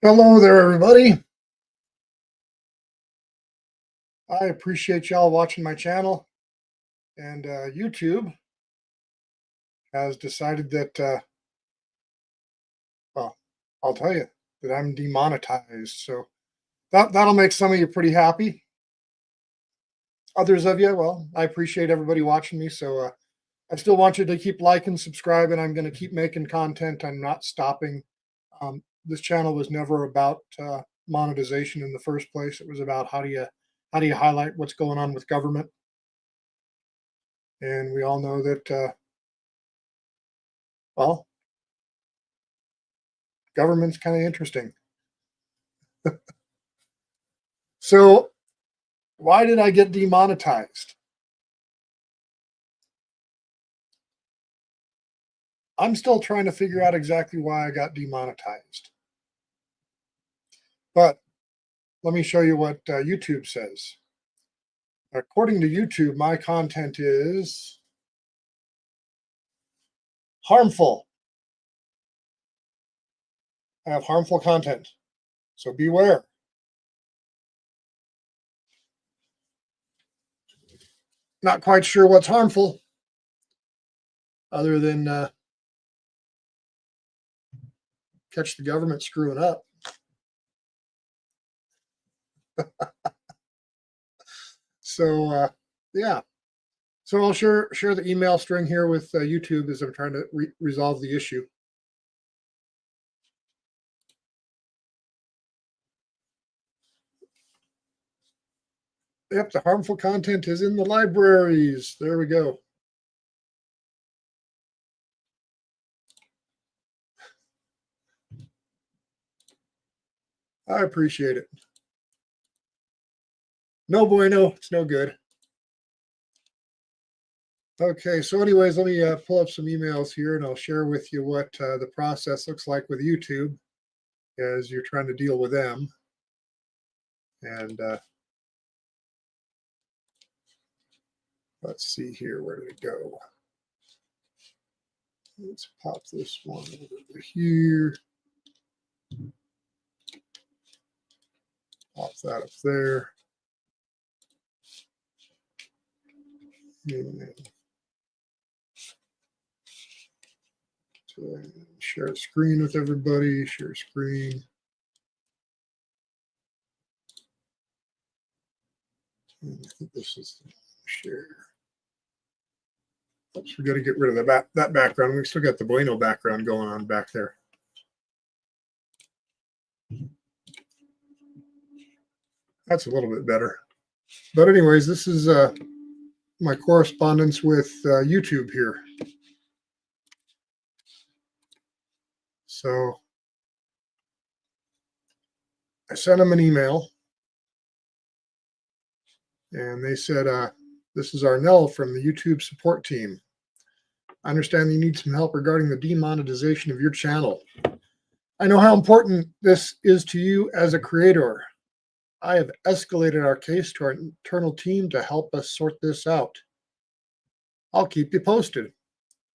Hello there, everybody. I appreciate y'all watching my channel. And YouTube has decided that, well, I'll tell you that I'm demonetized. So that'll make some of you pretty happy. Others of you, well, I appreciate everybody watching me. So I still want you to keep liking, subscribing. I'm going to keep making content. I'm not stopping. This channel was never about monetization in the first place. It was about how do you highlight what's going on with government. And we all know that, well, government's kind of interesting. So, why did I get demonetized? I'm still trying to figure out exactly why I got demonetized. But let me show you what YouTube says. According to YouTube, my content is harmful. I have harmful content. So beware. Not quite sure what's harmful other than catch the government screwing up. So yeah. So I'll share the email string here with YouTube as I'm trying to resolve the issue. Yep, the harmful content is in the libraries. There we go. I appreciate it. No bueno, it's no good. Okay, so anyways, let me pull up some emails here and I'll share with you what the process looks like with YouTube as you're trying to deal with them. And let's see here, where did it go? Let's pop this one over here. Pop that up there. And share screen with everybody, share screen. And I think this is the share. Oops, we got to get rid of that background. We still got the bueno background going on back there. That's a little bit better. But anyways, this is my correspondence with YouTube here. So I sent them an email and they said, this is Arnell from the YouTube support team. I understand you need some help regarding the demonetization of your channel. I know how important this is to you as a creator. I have escalated our case to our internal team to help us sort this out. I'll keep you posted.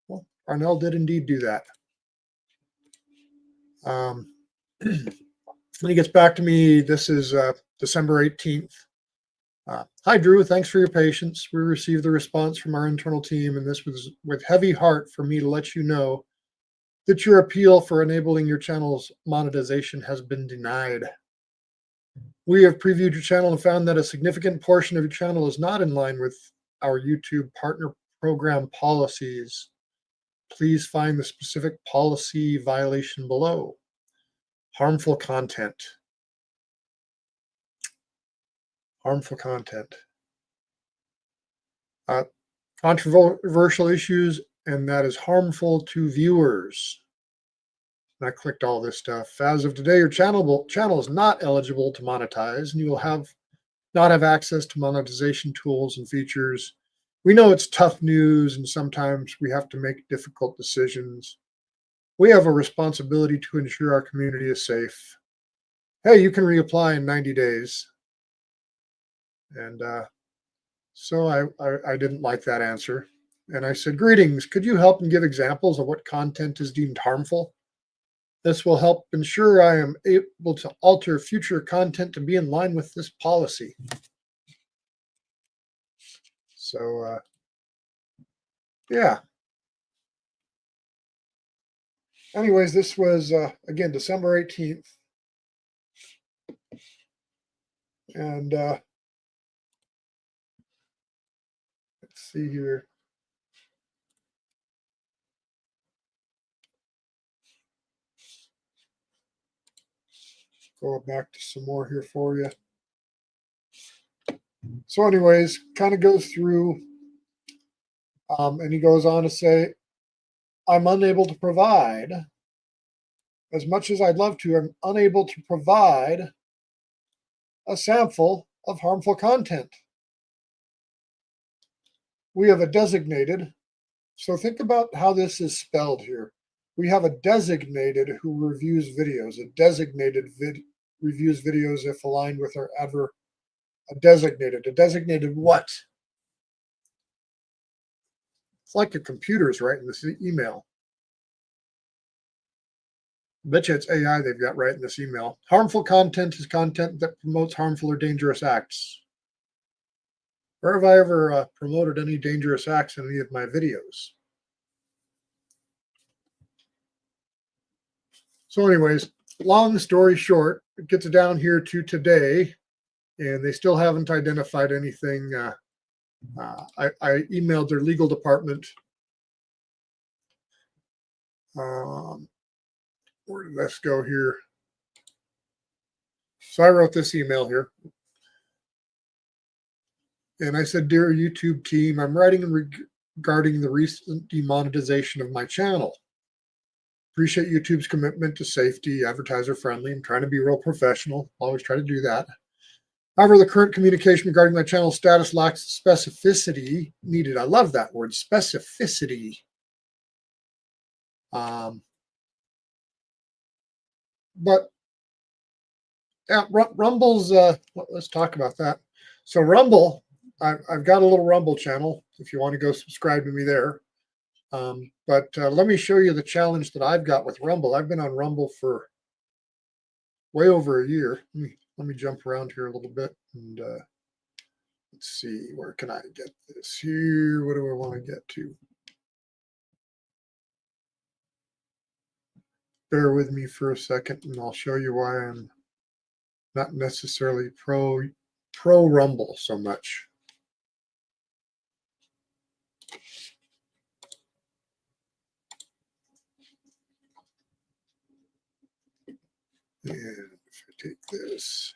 Well, Arnell did indeed do that. When he gets back to me, this is December 18th. Hi, Drew. Thanks for your patience. We received the response from our internal team, and this was with heavy heart for me to let you know that your appeal for enabling your channel's monetization has been denied. We have previewed your channel and found that a significant portion of your channel is not in line with our YouTube partner program policies. Please find the specific policy violation below. Harmful content. Harmful content. Controversial issues, and that is harmful to viewers. And I clicked all this stuff. As of today, your channel is not eligible to monetize, and you will not have access to monetization tools and features. We know it's tough news, and sometimes we have to make difficult decisions. We have a responsibility to ensure our community is safe. Hey, you can reapply in 90 days. And so I didn't like that answer. And I said, greetings, could you help and give examples of what content is deemed harmful? This will help ensure I am able to alter future content to be in line with this policy. So, yeah. Anyways, this was, again, December 18th. And let's see here. Go back to some more here for you. So anyways, kind of goes through, and he goes on to say, I'm unable to provide, as much as I'd love to, I'm unable to provide a sample of harmful content. We have a designated, so think about how this is spelled here. We have a designated who reviews videos. A designated reviews videos if aligned with our a designated what? It's like a computer's writing this email. Bet you it's AI they've got writing this email. Harmful content is content that promotes harmful or dangerous acts. Where have I ever promoted any dangerous acts in any of my videos? So anyways, long story short, it gets down here to today, and they still haven't identified anything. I emailed their legal department. Where did this go here? So I wrote this email here. And I said, Dear YouTube team, I'm writing regarding the recent demonetization of my channel. Appreciate YouTube's commitment to safety, advertiser friendly. I'm trying to be real professional. Always try to do that. However, the current communication regarding my channel status lacks specificity needed. I love that word, specificity. But yeah, Rumble's, let's talk about that. So Rumble, I've got a little Rumble channel if you want to go subscribe to me there. But let me show you the challenge that I've got with Rumble. I've been on Rumble for way over a year. Let me jump around here a little bit and let's see, where can I get this here? What do I want to get to? Bear with me for a second and I'll show you why I'm not necessarily pro Rumble so much. And if I take this,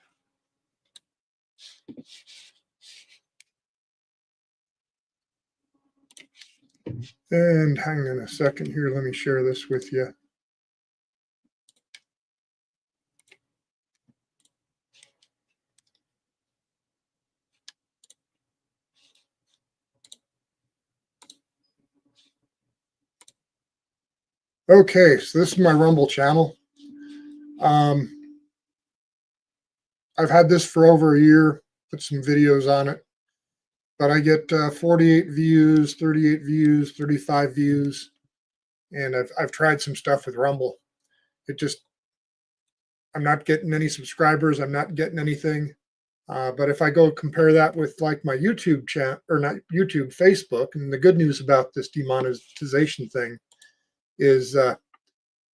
and hang on a second here, let me share this with you. Okay, so this is my Rumble channel. I've had this for over a year, put some videos on it, but I get 48 views, 38 views, 35 views, and I've tried some stuff with Rumble. I'm not getting any subscribers. I'm not getting anything. But if I go compare that with like my YouTube channel, or not YouTube, Facebook, and the good news about this demonetization thing is,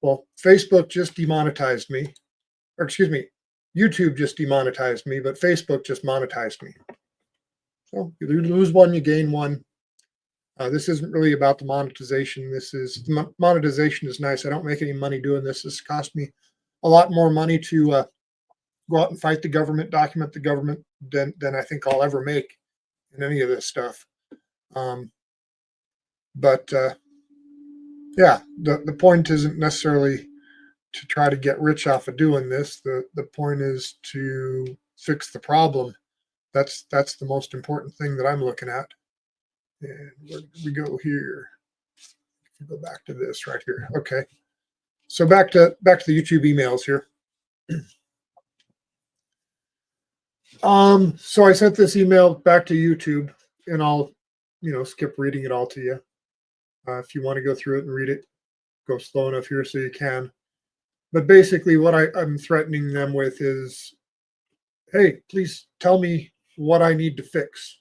well, Facebook just demonetized me, or excuse me, YouTube just demonetized me, but Facebook just monetized me. So you lose one, you gain one. This isn't really about the monetization. Monetization is nice. I don't make any money doing this. This cost me a lot more money to go out and fight the government, document the government, than I think I'll ever make in any of this stuff. But yeah, the point isn't necessarily to try to get rich off of doing this. The point is to fix the problem. That's the most important thing that I'm looking at. And where did we go here? Go back to this right here. Okay. So back to the YouTube emails here. So I sent this email back to YouTube, and I'll, skip reading it all to you. If you want to go through it and read it, go slow enough here so you can. But basically, what I'm threatening them with is, hey, please tell me what I need to fix.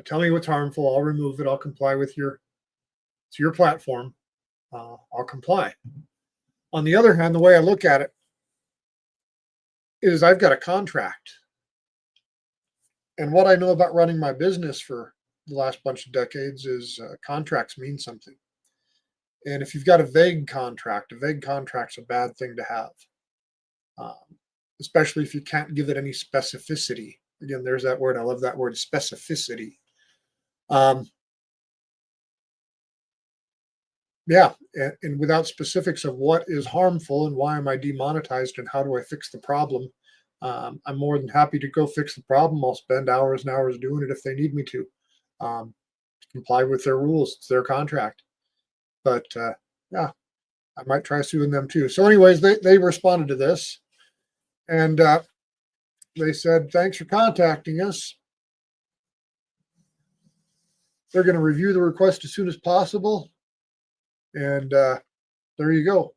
Tell me what's harmful. I'll remove it. I'll comply with your platform. I'll comply. On the other hand, the way I look at it is I've got a contract. And what I know about running my business for the last bunch of decades is contracts mean something. And if you've got a vague contract's a bad thing to have, especially if you can't give it any specificity. Again, there's that word. I love that word, specificity. Yeah, and without specifics of what is harmful and why am I demonetized and how do I fix the problem, I'm more than happy to go fix the problem. I'll spend hours and hours doing it if they need me to. Comply with their rules. It's their contract. But yeah, I might try suing them too. So anyways, they responded to this, and they said, thanks for contacting us. They're going to review the request as soon as possible. And there you go.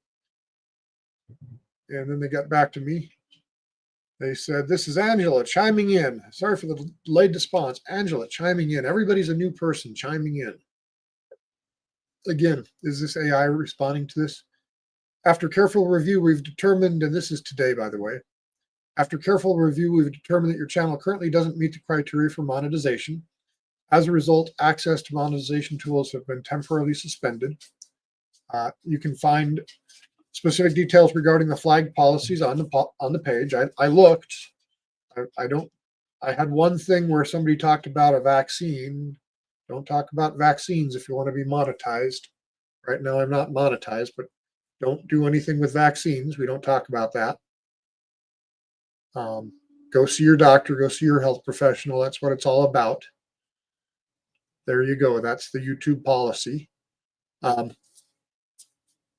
And then they got back to me. They said, this is Angela chiming in. Sorry for the delayed response. Angela chiming in. Everybody's a new person chiming in. Again, is this AI responding to this? After careful review, we've determined, and this is today, by the way, after careful review, we've determined that your channel currently doesn't meet the criteria for monetization. As a result, access to monetization tools have been temporarily suspended. You can find specific details regarding the flag policies on the page. I looked. I had one thing where somebody talked about a vaccine. Don't talk about vaccines if you want to be monetized. Right now, I'm not monetized, but don't do anything with vaccines. We don't talk about that. Go see your doctor. Go see your health professional. That's what it's all about. There you go. That's the YouTube policy.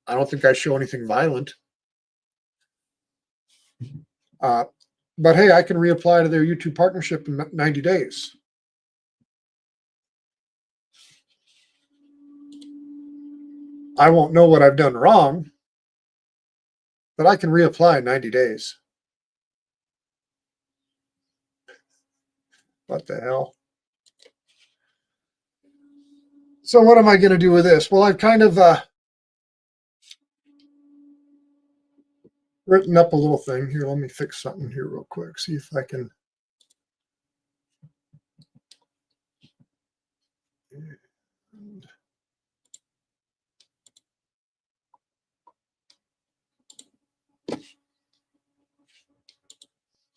I don't think I show anything violent. But hey, I can reapply to their YouTube partnership in 90 days. I won't know what I've done wrong, but I can reapply in 90 days. What the hell? So what am I going to do with this? Well, I've kind of written up a little thing here. Let me fix something here real quick. See if I can.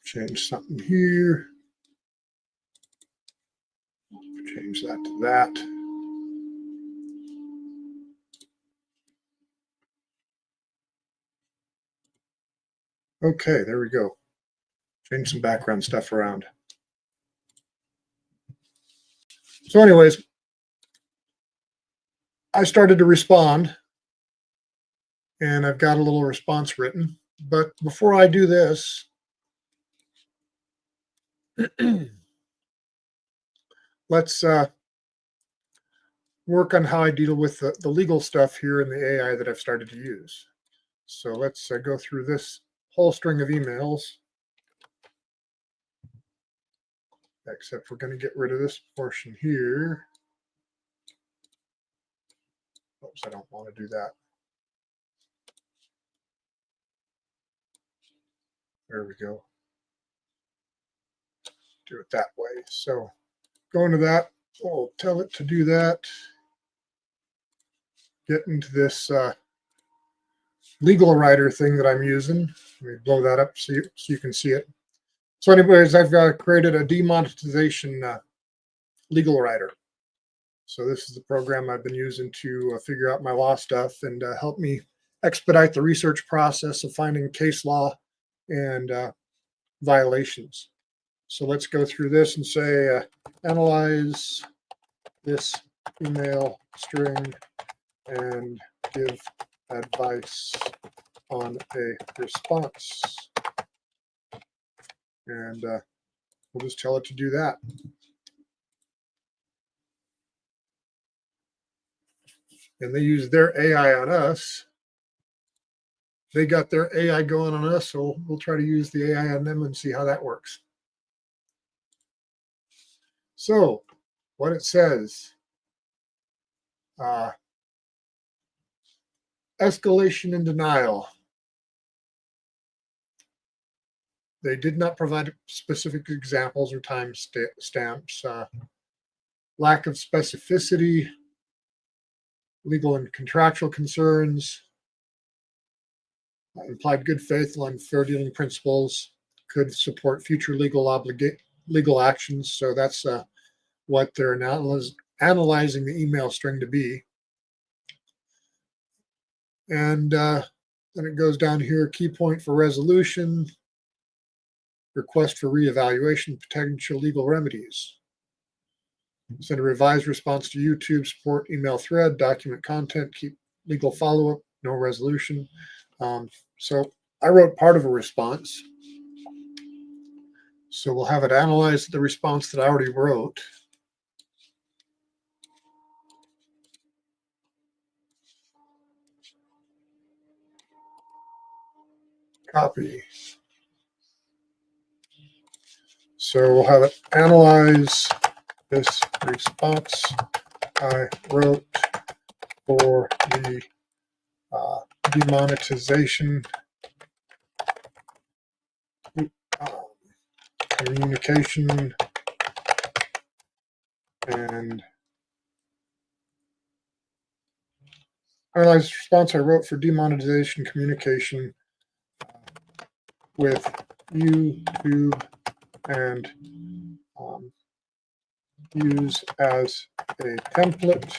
Change something here. Change that to that. Okay, there we go. Change some background stuff around. So anyways, I started to respond, and I've got a little response written. But before I do this, let's work on how I deal with the legal stuff here in the AI that I've started to use. So let's go through this whole string of emails. Except we're going to get rid of this portion here. Oops, I don't want to do that. There we go. Do it that way. So go into that. We'll tell it to do that. Get into this legal writer thing that I'm using. Let me blow that up so you can see it. So anyways, I've created a demonetization legal writer. So this is the program I've been using to figure out my law stuff and help me expedite the research process of finding case law and violations. So let's go through this and say, analyze this email string and give advice on a response. And we'll just tell it to do that. And they use their AI on us. they got their AI going on us, so we'll try to use the AI on them and see how that works. So what it says, escalation and denial. They did not provide specific examples or time stamps. Lack of specificity, legal and contractual concerns, implied good faith and fair dealing principles could support future legal actions. So that's what they're analyzing the email string to be. And then it goes down here, key point for resolution, request for reevaluation, potential legal remedies. Send a revised response to YouTube, support email thread, document content, keep legal follow-up, no resolution. So I wrote part of a response. So we'll have it analyze the response that I already wrote. Copy. So we'll have it analyze this response I wrote for the demonetization communication and analyze the response I wrote for demonetization communication with YouTube and use as a template,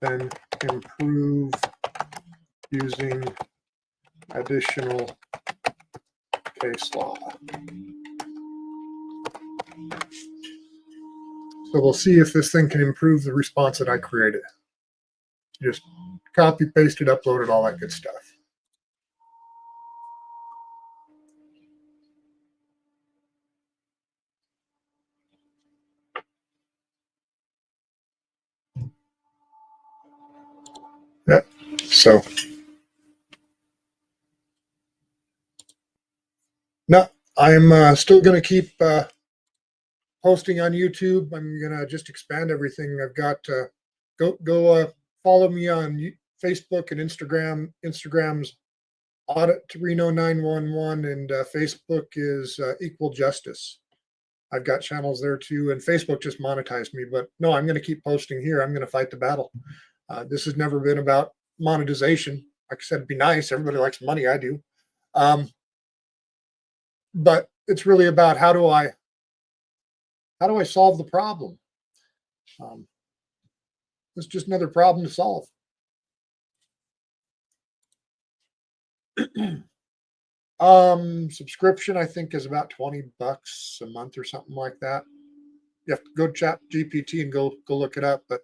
then improve using additional case law. So we'll see if this thing can improve the response that I created. Just copy, paste it, upload it, all that good stuff. Yep. So no, I'm still going to keep posting on YouTube. I'm going to just expand everything. I've got go follow me on Facebook and Instagram. Instagram's Audit to Reno 911, and Facebook is Equal Justice. I've got channels there too, and Facebook just monetized me. But no, I'm going to keep posting here. I'm going to fight the battle. This has never been about monetization. Like I said, it'd be nice. Everybody likes money. I do. But it's really about how do I solve the problem? It's just another problem to solve. Subscription, I think, is about $20 a month or something like that. You have to go chat GPT and go look it up, but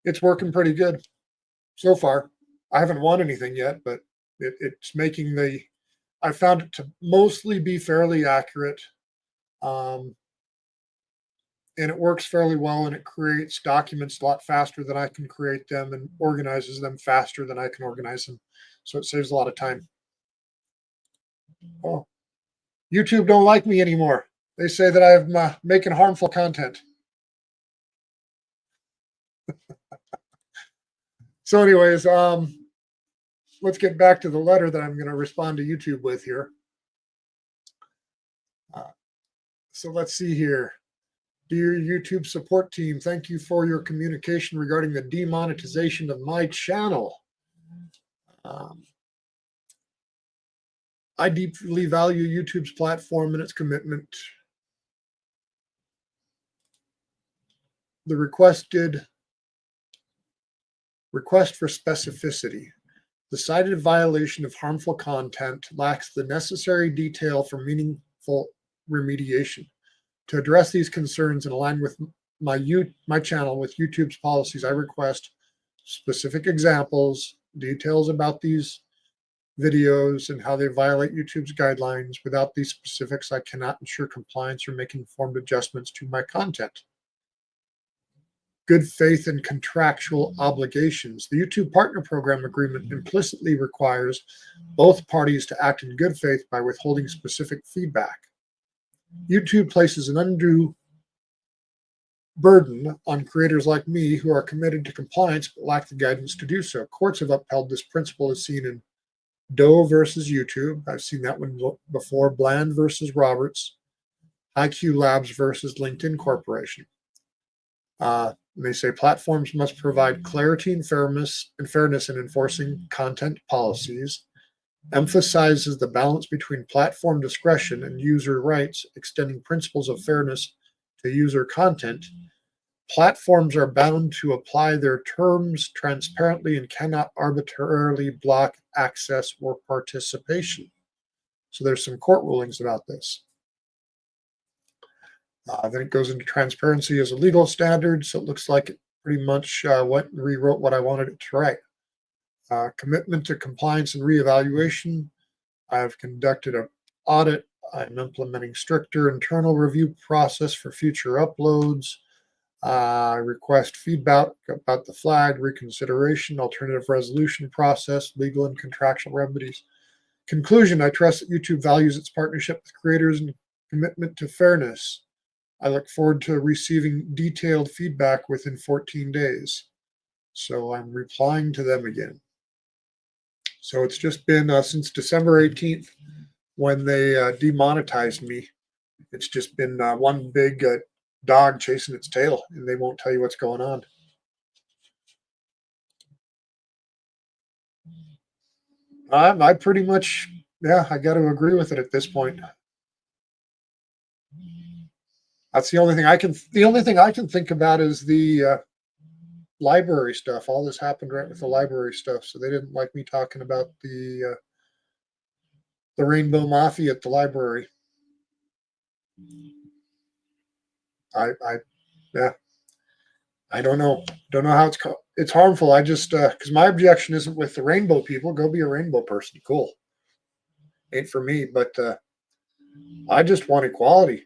it's working pretty good so far. I haven't won anything yet, but it's making I found it to mostly be fairly accurate. And it works fairly well, and it creates documents a lot faster than I can create them and organizes them faster than I can organize them. So it saves a lot of time. Oh, YouTube don't like me anymore. They say that I'm making harmful content. So anyways, let's get back to the letter that I'm going to respond to YouTube with here. So let's see here. Dear YouTube support team, thank you for your communication regarding the demonetization of my channel. I deeply value YouTube's platform and its commitment. The request for specificity. The cited violation of harmful content lacks the necessary detail for meaningful remediation. To address these concerns and align with my channel with YouTube's policies, I request specific examples, details about these videos and how they violate YouTube's guidelines. Without these specifics, I cannot ensure compliance or make informed adjustments to my content. good faith and contractual obligations. The YouTube Partner Program agreement implicitly requires both parties to act in good faith by withholding specific feedback. YouTube places an undue burden on creators like me who are committed to compliance but lack the guidance to do so. Courts have upheld this principle as seen in Doe versus YouTube. I've seen that one before. Bland versus Roberts. IQ Labs versus LinkedIn Corporation. They say platforms must provide clarity and fairness in enforcing content policies, emphasizes the balance between platform discretion and user rights, extending principles of fairness to user content. Platforms are bound to apply their terms transparently and cannot arbitrarily block access or participation. So there's some court rulings about this. Then it goes into transparency as a legal standard. So it looks like it pretty much went and rewrote what I wanted it to write. Commitment to compliance and reevaluation. I've conducted an audit. I'm implementing stricter internal review process for future uploads. I request feedback about the flag, reconsideration, alternative resolution process, legal and contractual remedies. Conclusion, I trust that YouTube values its partnership with creators and commitment to fairness. I look forward to receiving detailed feedback within 14 days. So I'm replying to them again. So it's just been since December 18th when they demonetized me. It's just been one big dog chasing its tail, and they won't tell you what's going on. I pretty much, yeah, I got to agree with it at this point. That's the only thing I can. The only thing I can think about is the library stuff. All this happened right with the library stuff, so they didn't like me talking about the Rainbow Mafia at the library. Yeah, I don't know. Don't know how it's harmful. I just because my objection isn't with the rainbow people. Go be a rainbow person. Cool. Ain't for me, but I just want equality.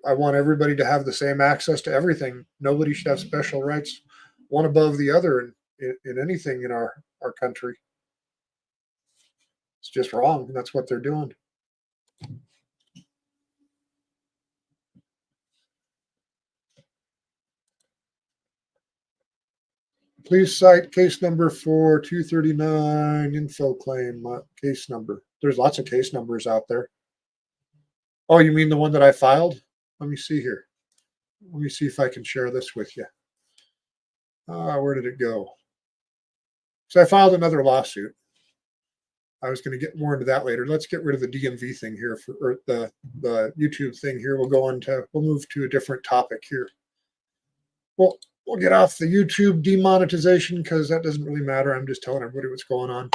I want everybody to have the same access to everything. Nobody should have special rights, one above the other in anything in our country. It's just wrong. And that's what they're doing. Please cite case number for 239 info claim case number. There's lots of case numbers out there. Oh, you mean the one that I filed? Let me see here. Let me see if I can share this with you. Where did it go? So I filed another lawsuit. I was going to get more into that later. Let's get rid of the DMV thing here or the YouTube thing here. We'll move to a different topic here. We'll get off the YouTube demonetization because that doesn't really matter. I'm just telling everybody what's going on.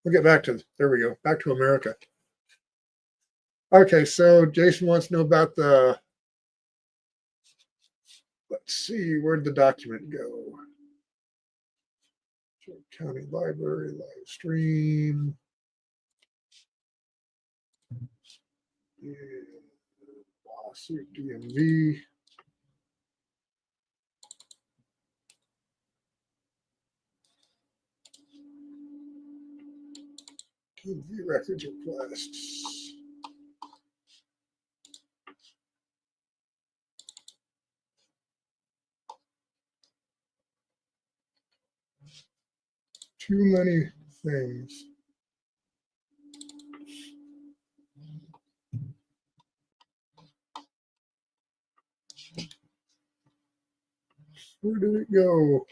We'll get back to, there we go, back to America. Okay, so Jason wants to know about the, let's see, where'd the document go? County Library, live stream. Lawsuit DMV. DMV records requests. Too many things. Where did it go?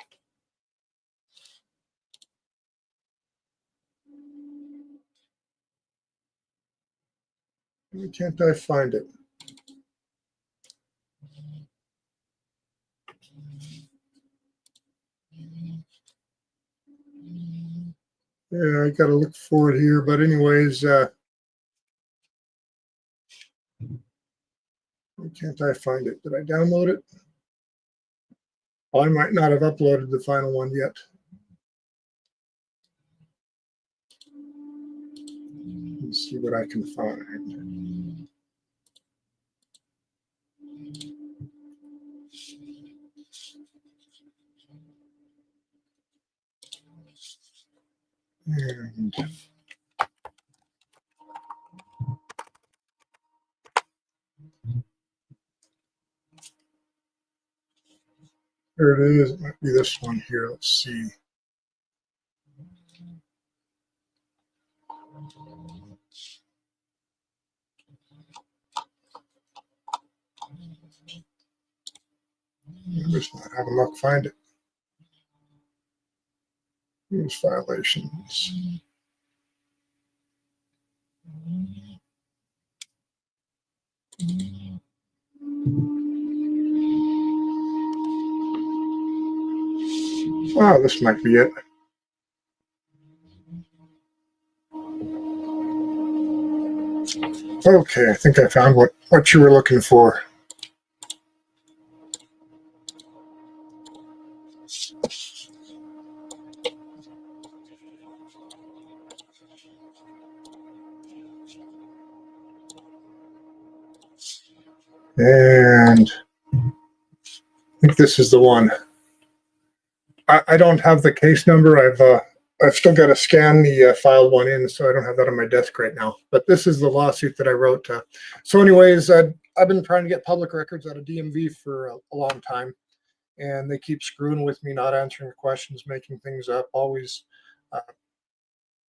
Why can't I find it? Yeah, I got to look for it here. But anyways, why can't I find it? Did I download it? Well, I might not have uploaded the final one yet. Let's see what I can find. And there it is. It might be this one here. Let's see. I'm just not having luck find it. Use violations. Oh, this might be it. Okay, I think I found what you were looking for. And I think this is the one. I don't have the case number. I've still got to scan the filed one in, so I don't have that on my desk right now. But this is the lawsuit that I wrote. So, anyways, I've been trying to get public records out of DMV for a long time, and they keep screwing with me, not answering the questions, making things up, always uh,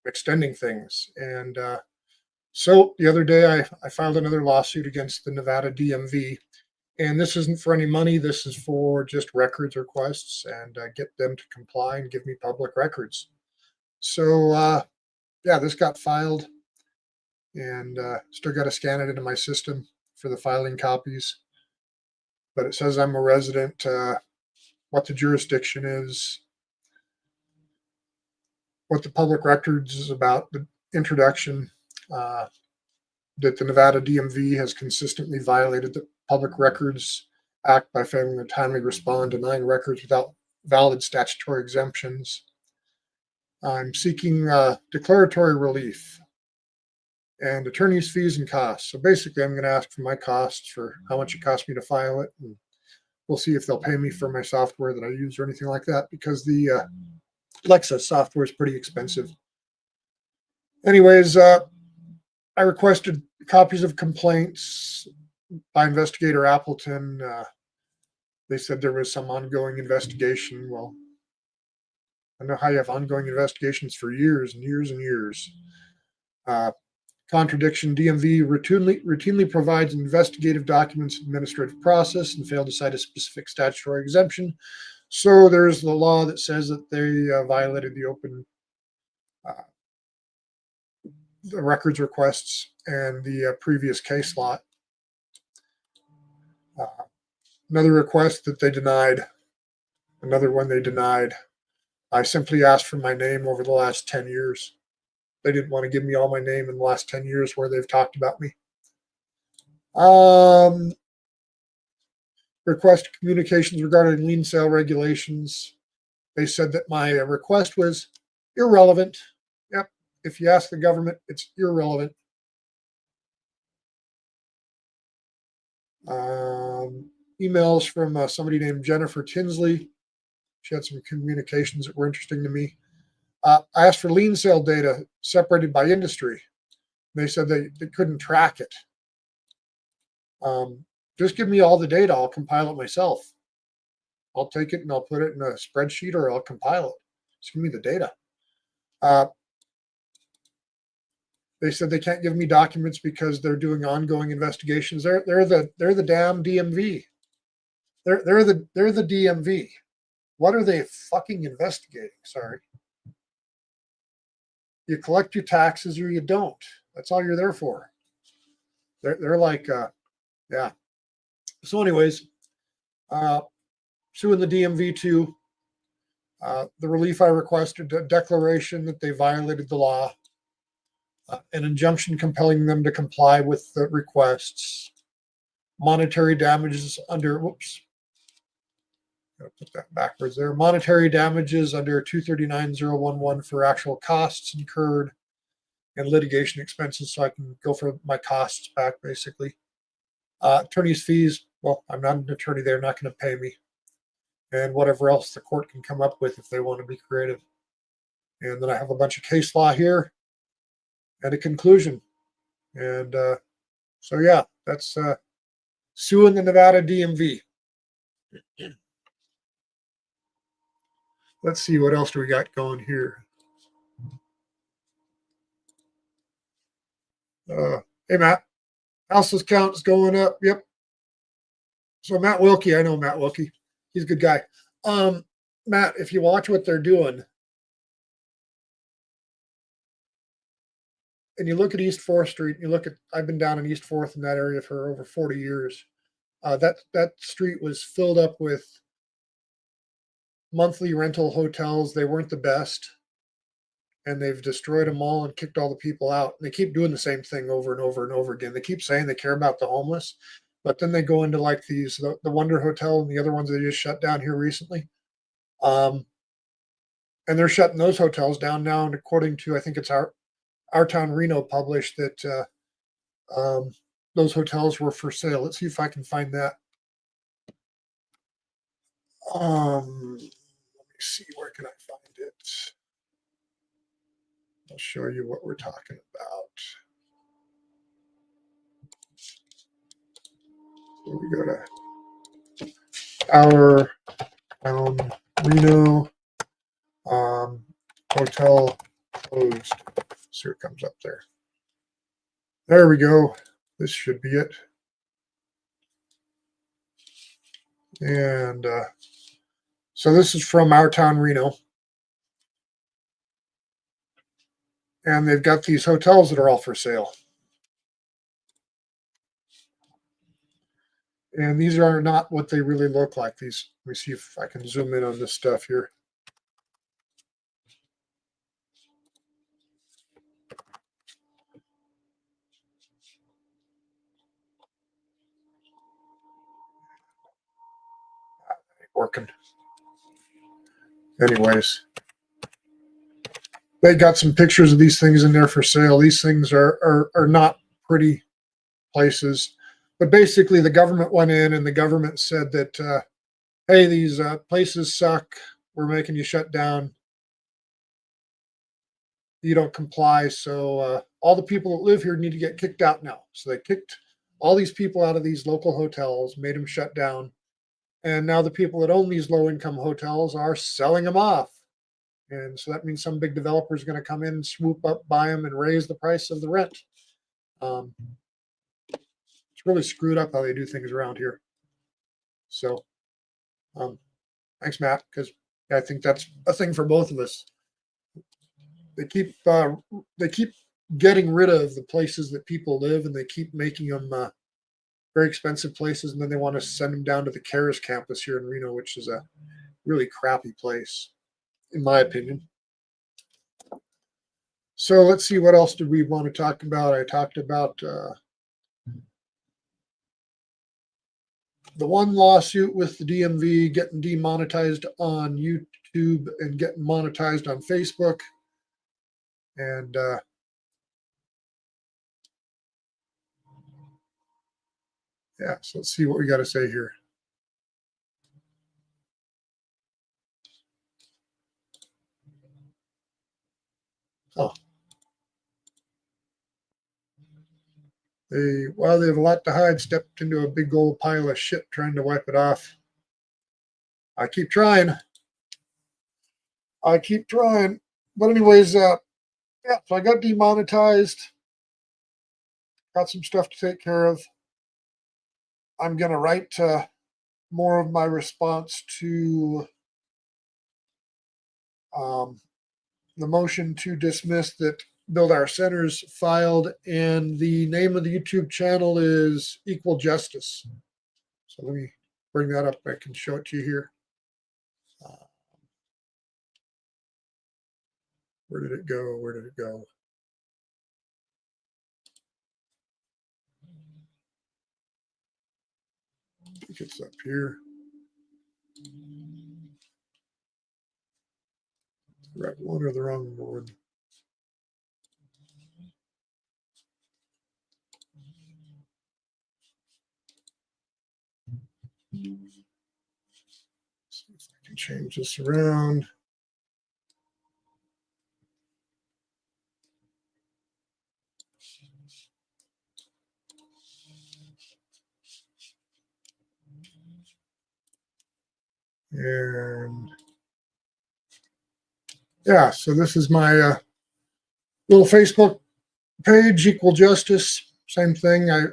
extending things. And so the other day, I filed another lawsuit against the Nevada DMV. And this isn't for any money. This is for just records requests and get them to comply and give me public records. So, yeah, this got filed and still got to scan it into my system for the filing copies. But it says I'm a resident, what the jurisdiction is, what the public records is about, the introduction, that the Nevada DMV has consistently violated the Public Records Act by failing to timely respond, denying records without valid statutory exemptions. I'm seeking declaratory relief and attorney's fees and costs. So basically, I'm going to ask for my costs for how much it cost me to file it, and we'll see if they'll pay me for my software that I use or anything like that, because the Lexus software is pretty expensive. Anyways, I requested copies of complaints by Investigator Appleton. They said there was some ongoing investigation. Well, I know how you have ongoing investigations for years and years and years. Contradiction: DMV routinely provides investigative documents administrative process and failed to cite a specific statutory exemption. So there's the law that says that they violated the open the records requests and the previous case law. Another request that they denied, another one they denied. I simply asked for my name over the last 10 years. They didn't want to give me all my name in the last 10 years where they've talked about me. Request communications regarding lien sale regulations. They said that my request was irrelevant. Yep. If you ask the government, it's irrelevant. Emails from somebody named Jennifer Tinsley. She had some communications that were interesting to me. I asked for lien sale data separated by industry. They said they couldn't track it. Just give me all the data. I'll compile it myself. I'll take it and I'll put it in a spreadsheet or I'll compile it. Just give me the data. They said they can't give me documents because they're doing ongoing investigations. They're the damn DMV. They're the DMV. What are they fucking investigating? Sorry. You collect your taxes or you don't. That's all you're there for. They're like, yeah. So, anyways, suing the DMV too. The relief I requested: a declaration that they violated the law, an injunction compelling them to comply with the requests, monetary damages under, whoops, gotta put that backwards there, monetary damages under 239011 for actual costs incurred and litigation expenses, so I can go for my costs back, basically. Attorney's fees, well, I'm not an attorney, they're not going to pay me. And whatever else the court can come up with if they want to be creative. And then I have a bunch of case law here and a conclusion. And so, yeah, that's suing the Nevada DMV. Let's see, what else do we got going here? Hey, Matt. Houseless count is going up. Yep. So Matt Wilkie, I know Matt Wilkie. He's a good guy. Matt, if you watch what they're doing and you look at East 4th Street, you look at, I've been down in East 4th in that area for over 40 years. That street was filled up with monthly rental hotels. They weren't the best, and they've destroyed them all and kicked all the people out. And they keep doing the same thing over and over and over again. They keep saying they care about the homeless, but then they go into like these, the Wonder Hotel and the other ones they just shut down here recently. And they're shutting those hotels down now. And according to, I think it's our town Reno published that those hotels were for sale. Let's see if I can find that. Let me see, where can I find it? I'll show you what we're talking about. So we go to our town Reno hotel closed. So it comes up there. There we go. This should be it. And so this is from our town Reno. And they've got these hotels that are all for sale. And these are not what they really look like. These, let me see if I can zoom in on this stuff here. Working. Anyways, they got some pictures of these things in there for sale. These things are not pretty places, but basically the government went in and the government said that, hey, these places suck. We're making you shut down. You don't comply. So all the people that live here need to get kicked out now. So they kicked all these people out of these local hotels, made them shut down. And now the people that own these low income hotels are selling them off. And so that means some big developer is going to come in, swoop up, buy them, and raise the price of the rent. It's really screwed up how they do things around here. So thanks, Matt, because I think that's a thing for both of us. They keep getting rid of the places that people live, and they keep making them very expensive places, and then they want to send them down to the Caris campus here in Reno, which is a really crappy place, in my opinion. So let's see, what else did we want to talk about? I talked about the one lawsuit with the DMV getting demonetized on YouTube and getting monetized on Facebook. And yeah, so let's see what we got to say here. Oh. They have a lot to hide, stepped into a big old pile of shit trying to wipe it off. I keep trying. But anyways, yeah, so I got demonetized. Got some stuff to take care of. I'm going to write more of my response to the motion to dismiss that Build Our Centers filed, and the name of the YouTube channel is Equal Justice. So let me bring that up. I can show it to you here. Where did it go? Where did it go? I think it's up here. The right one or the wrong one? See if I can change this around. And yeah, so this is my little Facebook page, Equal Justice. Same thing. I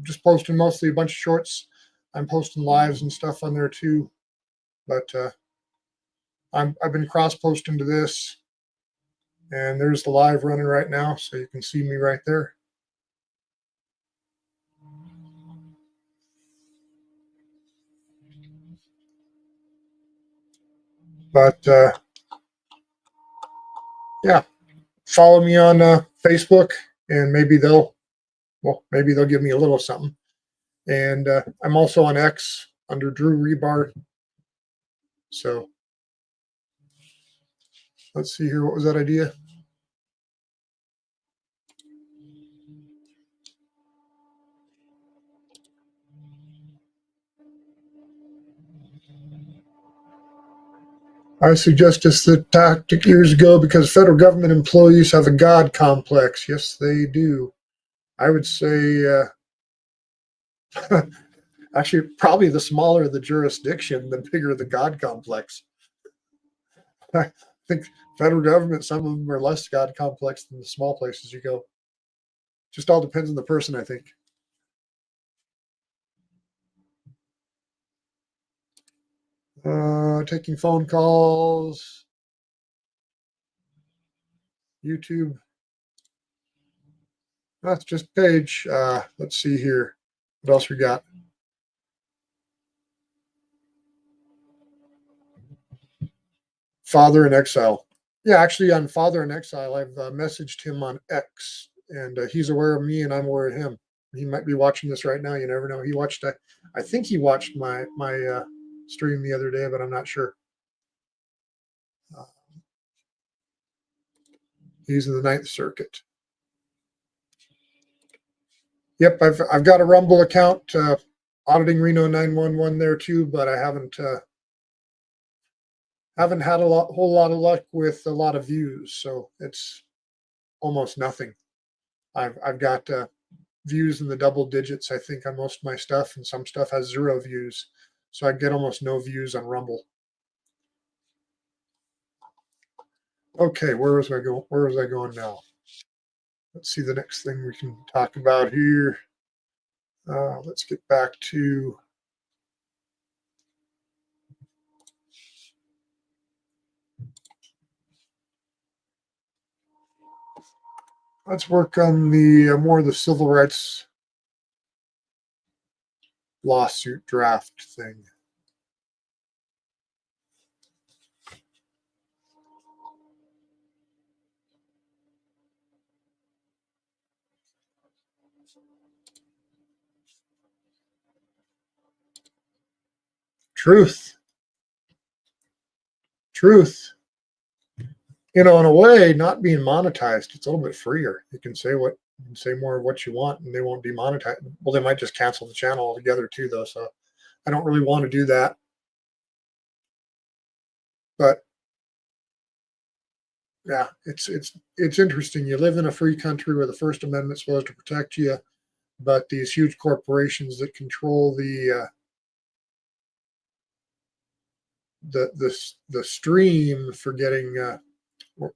just posting mostly a bunch of shorts. I'm posting lives and stuff on there too. But I've been cross posting to this, and there's the live running right now, so you can see me right there. But yeah, follow me on Facebook, and maybe they'll give me a little something. And I'm also on X under Drew Rebar. So let's see here. What was that idea? I suggested the tactic years ago because federal government employees have a God complex. Yes, they do. I would say, actually, probably the smaller the jurisdiction, the bigger the God complex. I think federal government, some of them are less God complex than the small places you go. Just all depends on the person, I think. Taking phone calls, YouTube. That's just page. Let's see here. What else we got? Father in Exile. Yeah, actually, on Father in Exile, I've messaged him on X, and he's aware of me, and I'm aware of him. He might be watching this right now. You never know. He watched. I think he watched my stream the other day, but I'm not sure. Uh, he's in the Ninth Circuit. Yep, I've got a Rumble account, auditing Reno 911 there too, but I haven't had whole lot of luck with a lot of views, so it's almost nothing. I've got views in the double digits, I think, on most of my stuff, and some stuff has 0 views, so I get almost no views on Rumble. Okay, where was I going? Where was I going now? Let's see the next thing we can talk about here. Let's get back to. Let's work on the more of the civil rights lawsuit draft thing. Truth. In a way, not being monetized, it's a little bit freer. You can say more of what you want, and they won't demonetize. Well, they might just cancel the channel altogether too, though. So I don't really want to do that. But yeah, it's interesting. You live in a free country where the First Amendment's supposed to protect you, but these huge corporations that control the stream for getting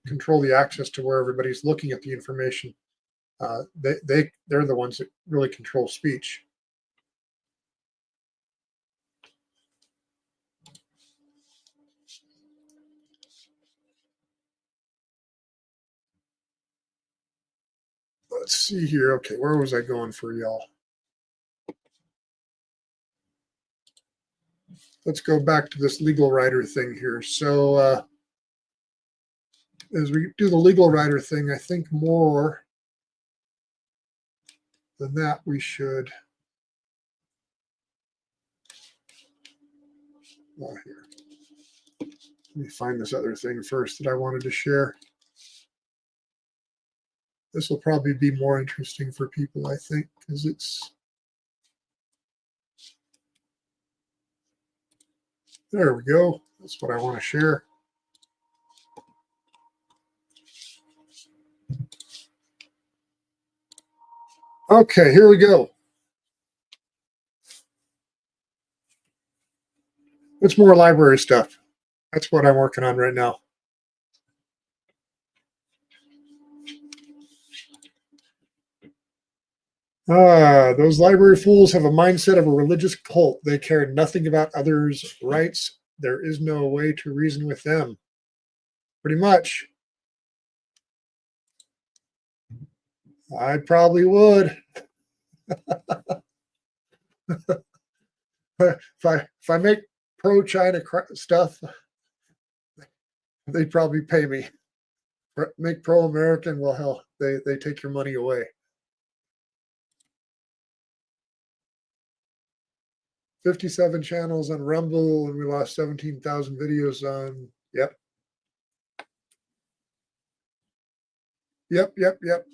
control the access to where everybody's looking at the information. They're the ones that really control speech. Let's see here. Okay, where was I going for y'all? Let's go back to this legal writer thing here. So as we do the legal writer thing, I think more than that we should. Oh, here. Let me find this other thing first that I wanted to share. This will probably be more interesting for people, I think, because it's. There we go. That's what I want to share. Okay, here we go. It's more library stuff. That's what I'm working on right now. Those library fools have a mindset of a religious cult. They care nothing about others' rights. There is no way to reason with them. Pretty much. I probably would. If I make pro-China stuff, they'd probably pay me. Make pro-American, well, hell, they take your money away. 57 channels on Rumble, and we lost 17,000 videos on. Yep. Yep. Yep.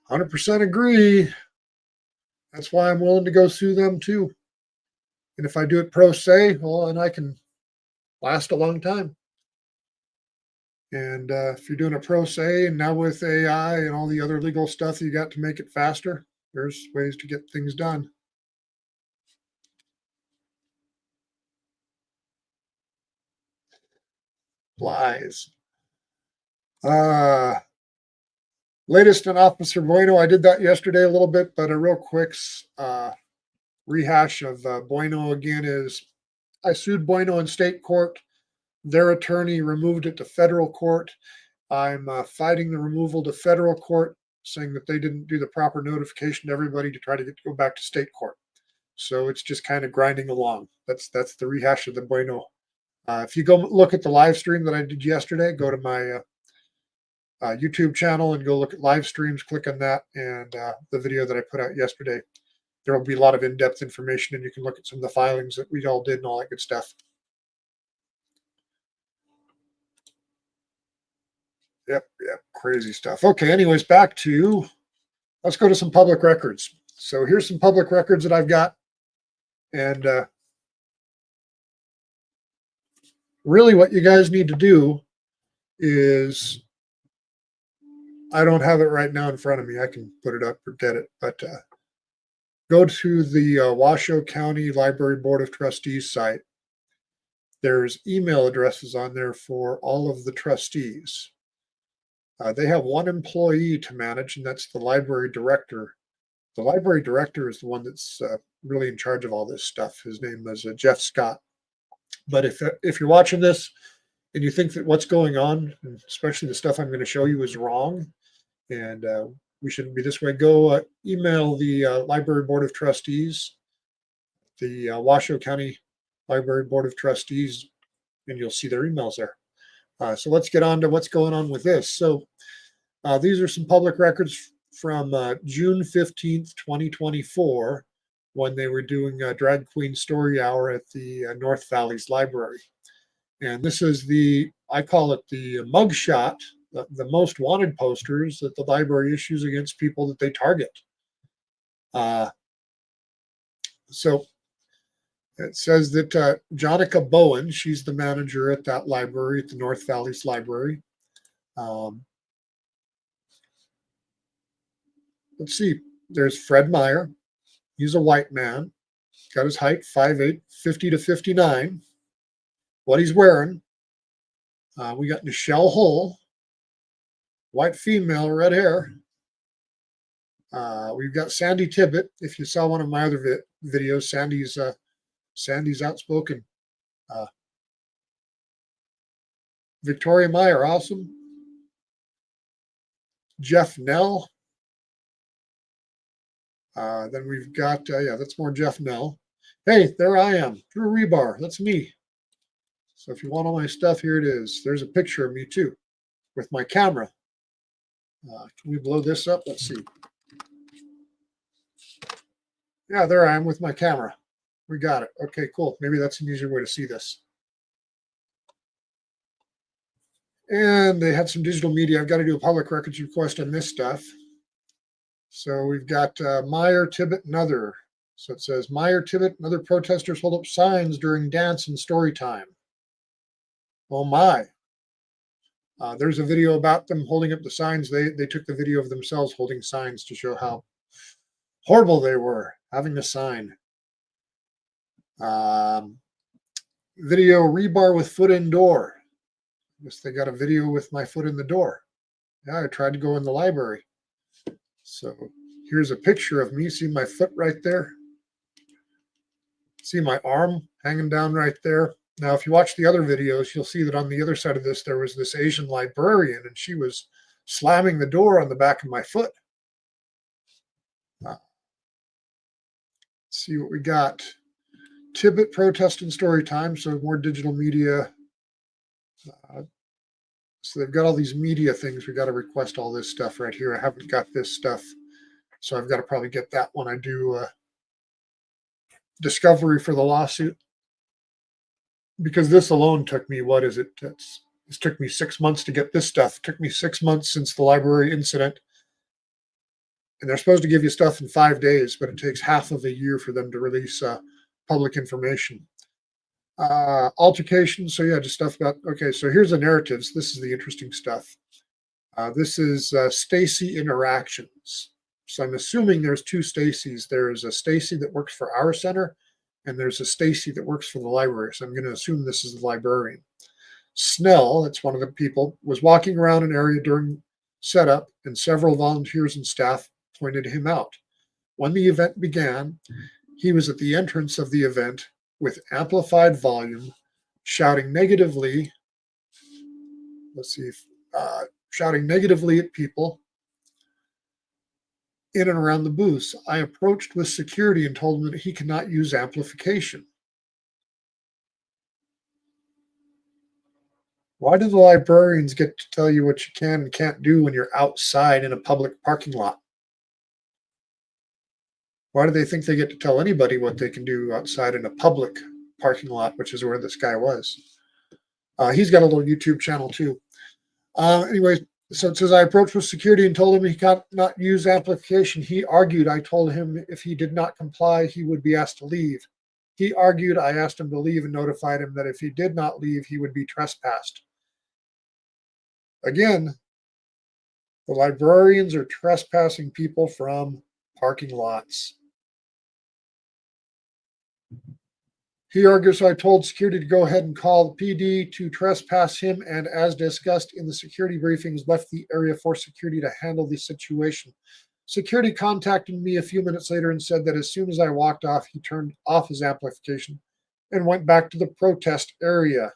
100% agree. That's why I'm willing to go sue them too. And if I do it pro se, well, and I can last a long time. And if you're doing a pro se, and now with AI and all the other legal stuff you got to make it faster, there's ways to get things done. Lies. Latest on Officer Bueno. I did that yesterday a little bit, but a real quick rehash of Bueno again is I sued Bueno in state court. Their attorney removed it to federal court. I'm fighting the removal to federal court, saying that they didn't do the proper notification to everybody to try to go back to state court. So it's just kind of grinding along. That's the rehash of the Bueno. If you go look at the live stream that I did yesterday, go to my YouTube channel and go look at live streams, click on that, and the video that I put out yesterday. There will be a lot of in-depth information, and you can look at some of the filings that we all did and all that good stuff. Yep, crazy stuff. Okay, anyways, let's go to some public records. So here's some public records that I've got. And really what you guys need to do is, I don't have it right now in front of me. I can put it up or get it. But go to the Washoe County Library Board of Trustees site. There's email addresses on there for all of the trustees. They have one employee to manage, and that's the library director. The library director is the one that's really in charge of all this stuff. His name is Jeff Scott. But if you're watching this and you think that what's going on, especially the stuff I'm going to show you, is wrong, and we shouldn't be this way, go email the Library Board of Trustees, the Washoe County Library Board of Trustees, and you'll see their emails there. So let's get on to what's going on with this. So these are some public records from June 15th, 2024, when they were doing a Drag Queen Story Hour at the North Valleys Library. And this is I call it the mugshot, the most wanted posters that the library issues against people that they target. So it says that Jonica Bowen, she's the manager at that library, at the North Valleys Library. Let's see. There's Fred Meyer. He's a white man. Got his height, 5'8", 50 to 59. What he's wearing. We got Nichelle Hull, white female, red hair. We've got Sandy Tibbett. If you saw one of my other videos, Sandy's outspoken. Victoria Meyer, awesome. Jeff Nell. Then we've got, that's more Jeff Nell. Hey, there I am, Drew Rebar. That's me. So if you want all my stuff, here it is. There's a picture of me too, with my camera. Can we blow this up? Let's see. Yeah, there I am with my camera. We got it. Okay, cool. Maybe that's an easier way to see this. And they had some digital media. I've got to do a public records request on this stuff. So we've got Meyer, Tibbett, and other. So it says Meyer, Tibbett, and other protesters hold up signs during dance and story time. Oh my. There's a video about them holding up the signs. They took the video of themselves holding signs to show how Horrible they were, having to sign. Um, Video rebar with foot in door. I guess they got a video with my foot in the door. Yeah, I tried to go in the library. So here's a picture of me. See my foot right there? See my arm hanging down right there? Now, if you watch the other videos, you'll see that on the other side of this, there was this Asian librarian, and she was slamming the door on the back of my foot. See what we got. Tibet protest and story time. So more digital media. So they've got all these media things. We got to request all this stuff right here. I haven't got this stuff. So I've got to probably get that when I do discovery for the lawsuit. Because this alone took me, what is it? This took me 6 months to get this stuff. It took me 6 months since the library incident. And they're supposed to give you stuff in 5 days, but it takes half of a year for them to release public information. Altercation. So yeah, just stuff about, okay, so here's the narratives. This is the interesting stuff. This is Stacy interactions. So I'm assuming there's two Stacys. There's a Stacy that works for our center, and there's a Stacy that works for the library. So I'm going to assume this is the librarian. Snell, that's one of the people, was walking around an area during setup, and several volunteers and staff pointed him out. When the event began, he was at the entrance of the event with amplified volume, shouting negatively. Let's see if shouting negatively at people in and around the booths. I approached with security and told him that he cannot use amplification. Why do the librarians get to tell you what you can and can't do when you're outside in a public parking lot? Why do they think they get to tell anybody what they can do outside in a public parking lot, which is where this guy was? He's got a little YouTube channel too. Anyways, so it says, I approached with security and told him he could not use amplification. He argued. I told him if he did not comply, he would be asked to leave. He argued. I asked him to leave and notified him that if he did not leave, he would be trespassed. Again, the librarians are trespassing people from parking lots. He argues, so I told security to go ahead and call the PD to trespass him, and as discussed in the security briefings, left the area for security to handle the situation. Security contacted me a few minutes later and said that as soon as I walked off, he turned off his amplification and went back to the protest area.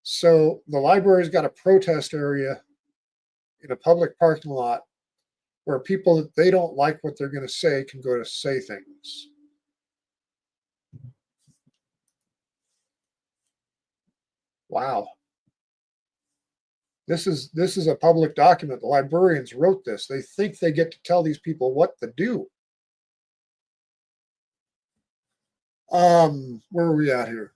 So the library's got a protest area in a public parking lot where people that they don't like what they're going to say can go to say things. Wow. This is a public document. The librarians wrote this. They think they get to tell these people what to do. Where are we at here?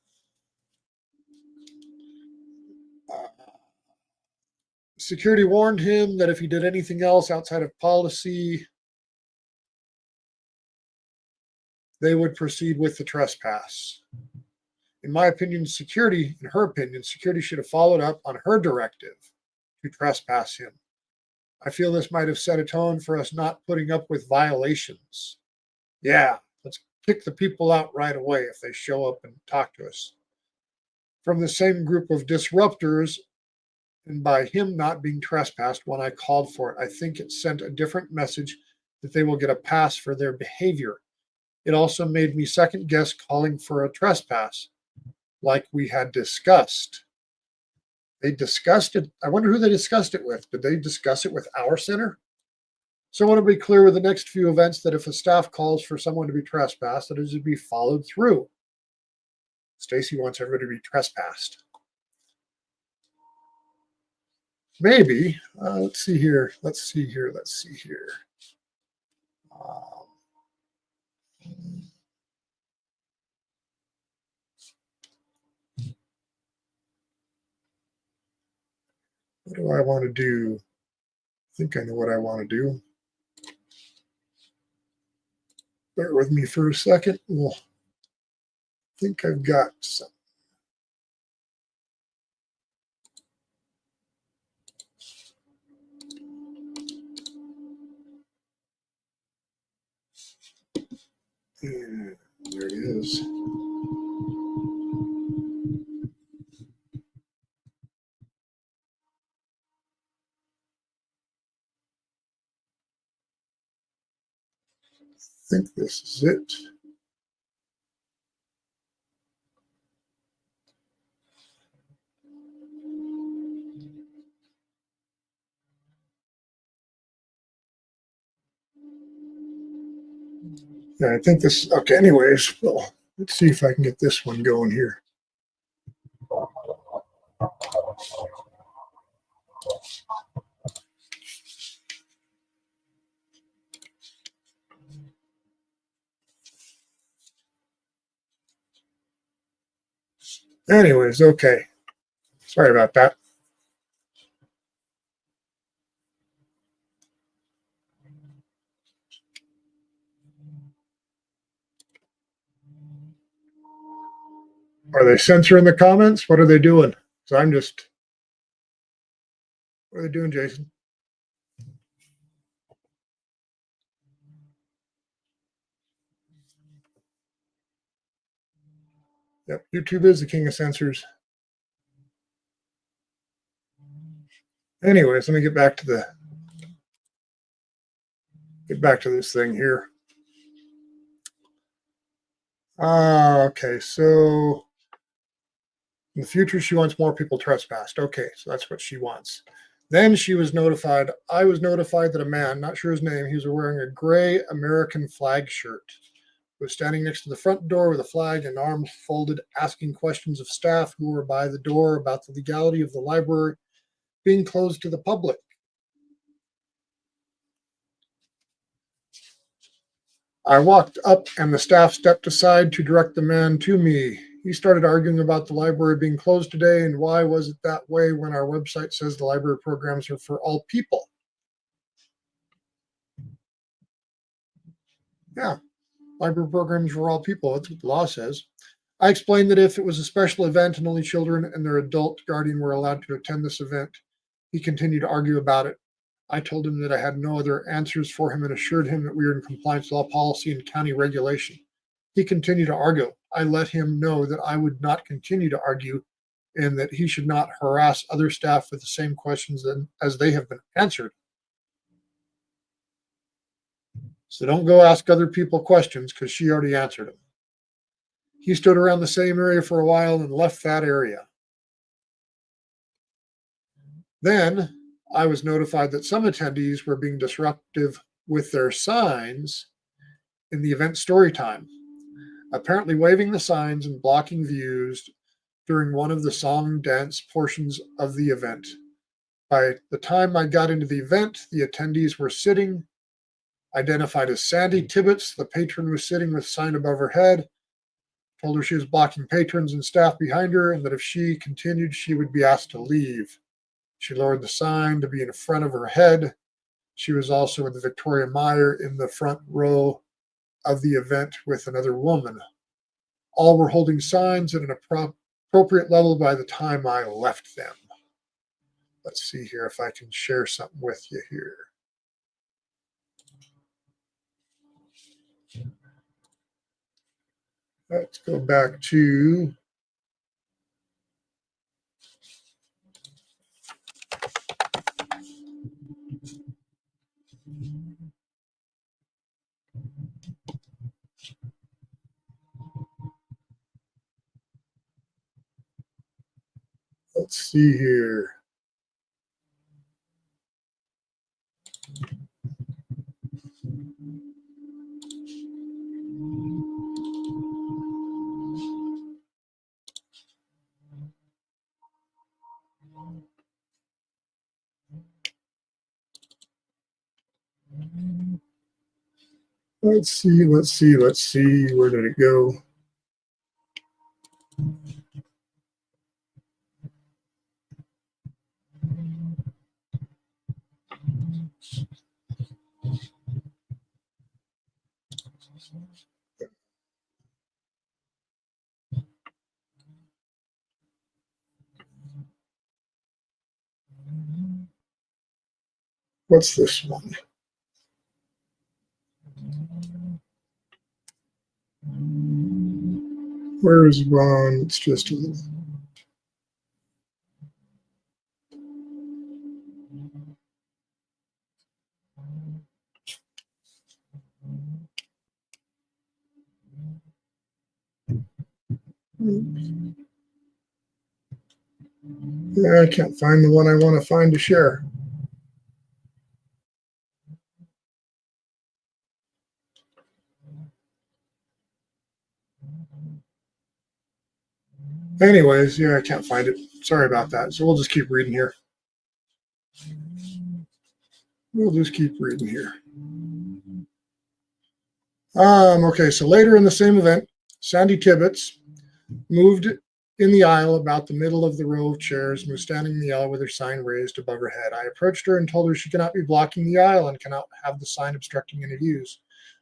Security warned him that if he did anything else outside of policy, they would proceed with the trespass. In my opinion, security, in her opinion, security should have followed up on her directive to trespass him. I feel this might have set a tone for us not putting up with violations. Yeah, let's kick the people out right away if they show up and talk to us. From the same group of disruptors, and by him not being trespassed when I called for it, I think it sent a different message that they will get a pass for their behavior. It also made me second guess calling for a trespass, like we had discussed. They discussed it. I wonder who they discussed it with. Did they discuss it with our center? So I want to be clear with the next few events that if a staff calls for someone to be trespassed, that it should be followed through. Stacy wants everybody to be trespassed. Maybe. Let's see here. What do I want to do? I think I know what I want to do. Bear with me for a second. Well, I think I've got some. And there it is. I think this is it. Yeah, I think this, okay, anyways, well, let's see if I can get this one going here. Anyways, okay. Sorry about that. Are they censoring the comments? What are they doing? So I'm just, what are they doing, Jason? Yep, YouTube is the king of censors. Anyways, let me get back to this thing here. Okay, so in the future, she wants more people trespassed. Okay, so that's what she wants. Then she was notified. I was notified that a man, not sure his name, he was wearing a gray American flag shirt, was standing next to the front door with a flag and arms folded, asking questions of staff who were by the door about the legality of the library being closed to the public. I walked up and the staff stepped aside to direct the man to me. He started arguing about the library being closed today and why was it that way when our website says the library programs are for all people. Yeah, library programs for all people. That's what the law says. I explained that if it was a special event and only children and their adult guardian were allowed to attend this event, he continued to argue about it. I told him that I had no other answers for him and assured him that we were in compliance with all policy and county regulation. He continued to argue. I let him know that I would not continue to argue and that he should not harass other staff with the same questions as they have been answered. So don't go ask other people questions because she already answered them. He stood around the same area for a while and left that area. Then I was notified that some attendees were being disruptive with their signs in the event story time, apparently waving the signs and blocking views during one of the song dance portions of the event. By the time I got into the event, the attendees were sitting, identified as Sandy Tibbetts. The patron was sitting with sign above her head, told her she was blocking patrons and staff behind her, and that if she continued, she would be asked to leave. She lowered the sign to be in front of her head. She was also with the Victoria Meyer in the front row of the event with another woman. All were holding signs at an appropriate level by the time I left them. Let's see here if I can share something with you here. Let's go back to let's see here. Let's see. Where did it go? What's this one? Where is one? It's just a little. Yeah, I can't find the one I want to find to share. Anyways, yeah, I can't find it. Sorry about that. So we'll just keep reading here. We'll just keep reading here. Okay, so later in the same event, Sandy Tibbetts moved in the aisle about the middle of the row of chairs and was standing in the aisle with her sign raised above her head. I approached her and told her she cannot be blocking the aisle and cannot have the sign obstructing any views.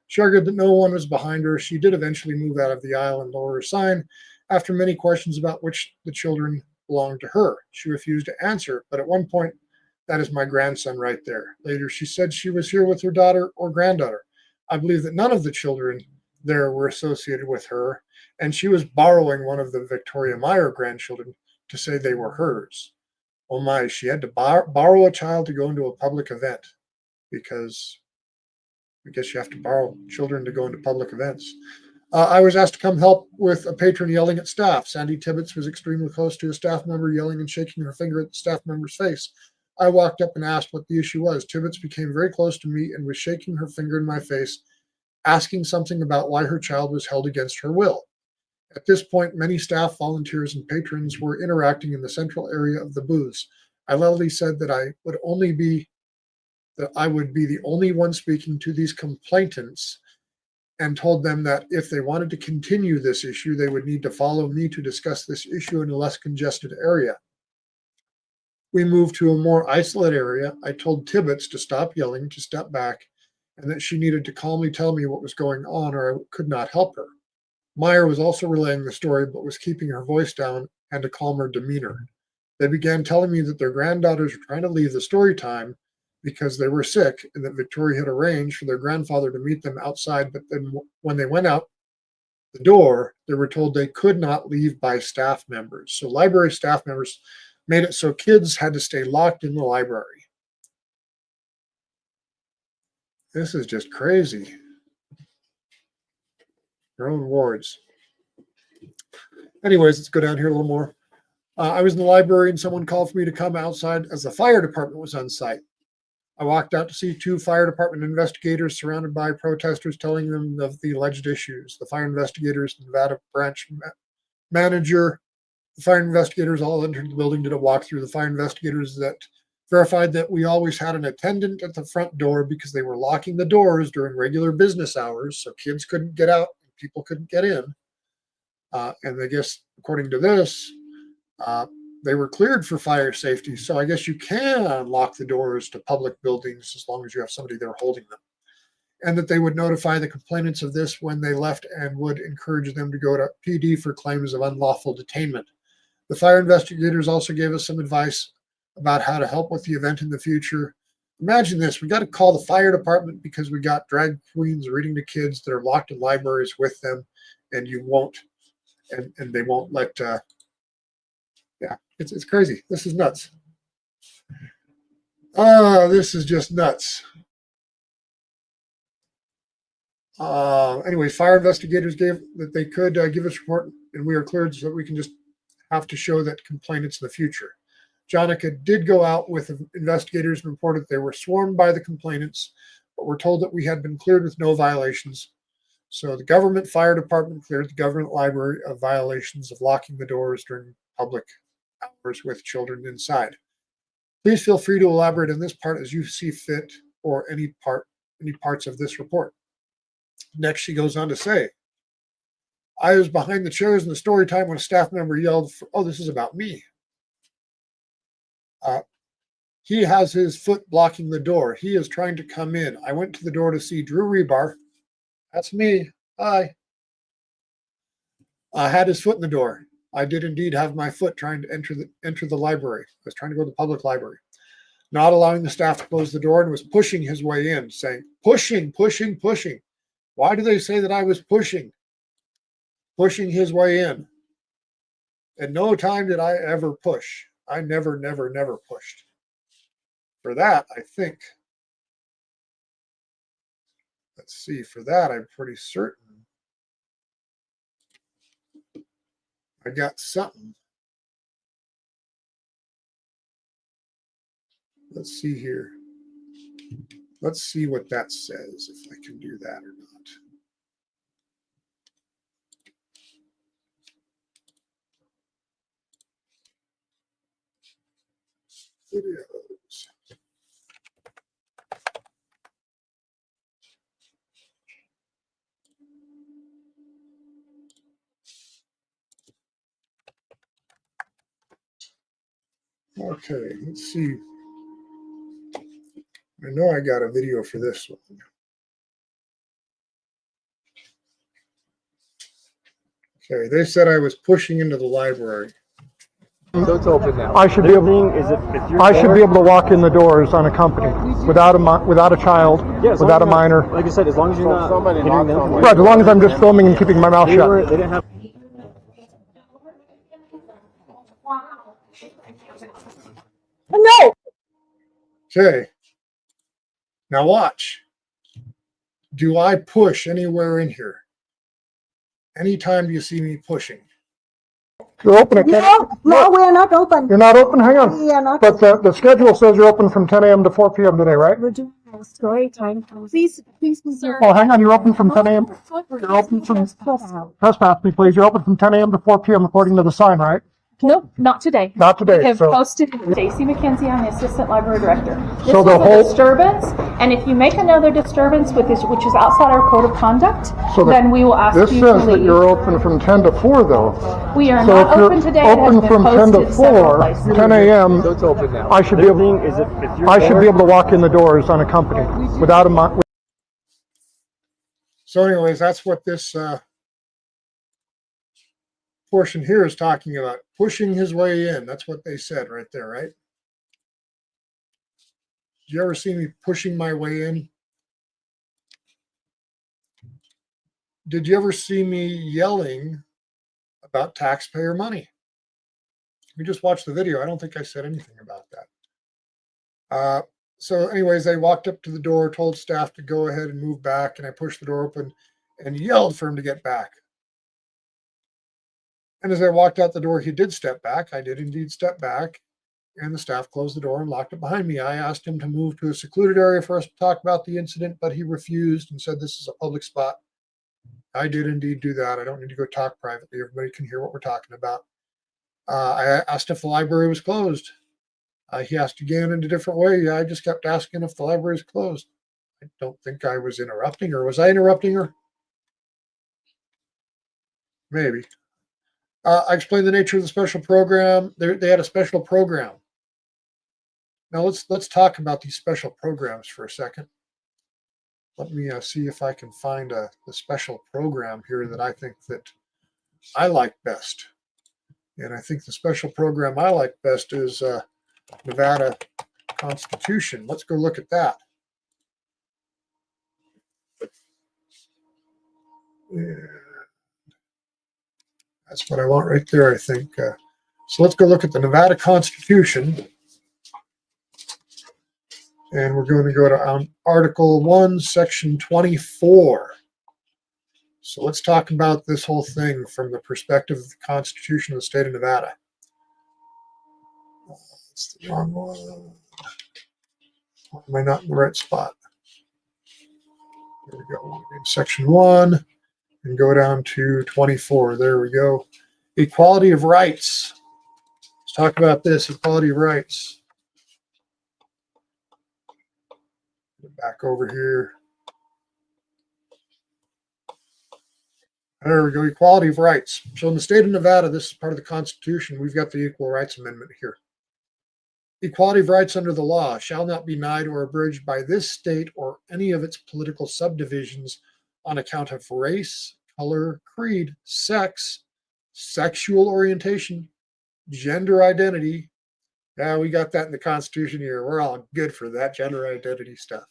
She argued that no one was behind her. She did eventually move out of the aisle and lower her sign after many questions about which the children belonged to her. She refused to answer, but at one point, that is my grandson right there. Later, she said she was here with her daughter or granddaughter. I believe that none of the children there were associated with her, and she was borrowing one of the Victoria Meyer grandchildren to say they were hers. Oh my, she had to borrow a child to go into a public event because I guess you have to borrow children to go into public events. I was asked to come help with a patron yelling at staff. Sandy Tibbetts was extremely close to a staff member, yelling and shaking her finger at the staff member's face. I walked up and asked what the issue was. Tibbetts became very close to me and was shaking her finger in my face, asking something about why her child was held against her will. At this point, many staff, volunteers, and patrons were interacting in the central area of the booths. I loudly said that I would be the only one speaking to these complainants, and told them that if they wanted to continue this issue, they would need to follow me to discuss this issue in a less congested area. We moved to a more isolated area. I told Tibbetts to stop yelling, to step back, and that she needed to calmly tell me what was going on or I could not help her. Meyer was also relaying the story, but was keeping her voice down and a calmer demeanor. They began telling me that their granddaughters were trying to leave the story time because they were sick and that Victoria had arranged for their grandfather to meet them outside. But then when they went out the door, they were told they could not leave by staff members. So library staff members made it so kids had to stay locked in the library. This is just crazy. Their own wards. Anyways, let's go down here a little more. I was in the library and someone called for me to come outside as the fire department was on site. I walked out to see two fire department investigators surrounded by protesters telling them of the alleged issues. The fire investigators, the Nevada branch manager, the fire investigators all entered the building, did a walkthrough. The fire investigators that verified that we always had an attendant at the front door because they were locking the doors during regular business hours, so kids couldn't get out and people couldn't get in. And I guess, according to this, they were cleared for fire safety. So I guess you can lock the doors to public buildings as long as you have somebody there holding them. And that they would notify the complainants of this when they left and would encourage them to go to PD for claims of unlawful detainment. The fire investigators also gave us some advice about how to help with the event in the future. Imagine this, we got to call the fire department because we got drag queens reading to kids that are locked in libraries with them, and you won't, and they won't let, yeah, it's crazy. This is nuts. This is just nuts. Anyway, fire investigators gave that they could give us a report, and we are cleared so that we can just have to show that complainants in the future. Jonica did go out with investigators and reported they were swarmed by the complainants, but were told that we had been cleared with no violations. So the government fire department cleared the government library of violations of locking the doors during public hours with children inside. Please feel free to elaborate on this part as you see fit, or any parts of this report. Next, she goes on to say, I was behind the chairs in the story time when a staff member yelled, oh, this is about me. He has his foot blocking the door. He is trying to come in. I went to the door to see Drew Rebar. That's me. Hi. I had his foot in the door. I did indeed have my foot trying to enter the library. I was trying to go to the public library, not allowing the staff to close the door, and was pushing his way in, saying, pushing, pushing, pushing. Why do they say that I was pushing? pushing his way in. At no time did I ever push. I never pushed. For that, I think, let's see, for that, I'm pretty certain I got something. Let's see here. Let's see what that says, if I can do that or not. Videos. Okay, let's see. I know I got a video for this one. Okay, they said I was pushing into the library. So it's open now. I should be able to walk in the doors unaccompanied, without a child, without a minor. Like I said, as long as you're not hindering them. Right, as long as I'm just filming and keeping my mouth shut. They didn't have. No. Okay. Now watch. Do I push anywhere in here? Anytime you see me pushing. You're open at 10. No, we're not open. You're not open? Hang on. We are not But the schedule says you're open from 10 a.m. to 4 p.m. today, right? We're doing a story time. Please, sir. Oh, hang on. You're open from 10 a.m. You're open from trespass me, please. You're open from 10 a.m. to 4 p.m. according to the sign, right? Nope, not today. Not today. We have So, posted Stacy McKenzie, I'm the assistant library director. This So the was whole- a disturbance, and if you make another disturbance with this, which is outside our code of conduct, then we will ask this you to says that leave. you're open from 10 to 4, though. We are So not if you're open today. It has open been from 10 to posted several 4, places. 10 a.m. So it's open now. I should be able to walk in the doors unaccompanied, without a. So anyways, that's what this portion here is talking about. Pushing his way in. That's what they said right there, right? Did you ever see me pushing my way in? Did you ever see me yelling about taxpayer money? We just watched the video. I don't think I said anything about that. So anyways, they walked up to the door, told staff to go ahead and move back, and I pushed the door open and yelled for him to get back. And as I walked out the door, he did step back. I did indeed step back, and the staff closed the door and locked it behind me. I asked him to move to a secluded area for us to talk about the incident, but he refused and said this is a public spot. I did indeed do that. I don't need to go talk privately. Everybody can hear what we're talking about. I asked if the library was closed. He asked again in a different way. I just kept asking if the library is closed. I don't think I was interrupting her. Was I interrupting her? Maybe. I explained the nature of the special program. They had a special program. Now let's talk about these special programs for a second. Let me see if I can find the special program here that I think that I like best. And I think the special program I like best is Nevada Constitution. Let's go look at that. Yeah. That's what I want right there, I think. So let's go look at the Nevada Constitution. And we're going to go to Article 1, Section 24. So let's talk about this whole thing from the perspective of the Constitution of the state of Nevada. That's the wrong one. Why am I not in the right spot? There we go. Section 1 and go down to 24. There we go. Equality of rights. Let's talk about this, equality of rights. Back over here. There we go, equality of rights. So in the state of Nevada, this is part of the Constitution. We've got the Equal Rights Amendment here. Equality of rights under the law shall not be denied or abridged by this state or any of its political subdivisions on account of race, color, creed, sex, sexual orientation, gender identity. Yeah, we got that in the Constitution here. We're all good for that gender identity stuff.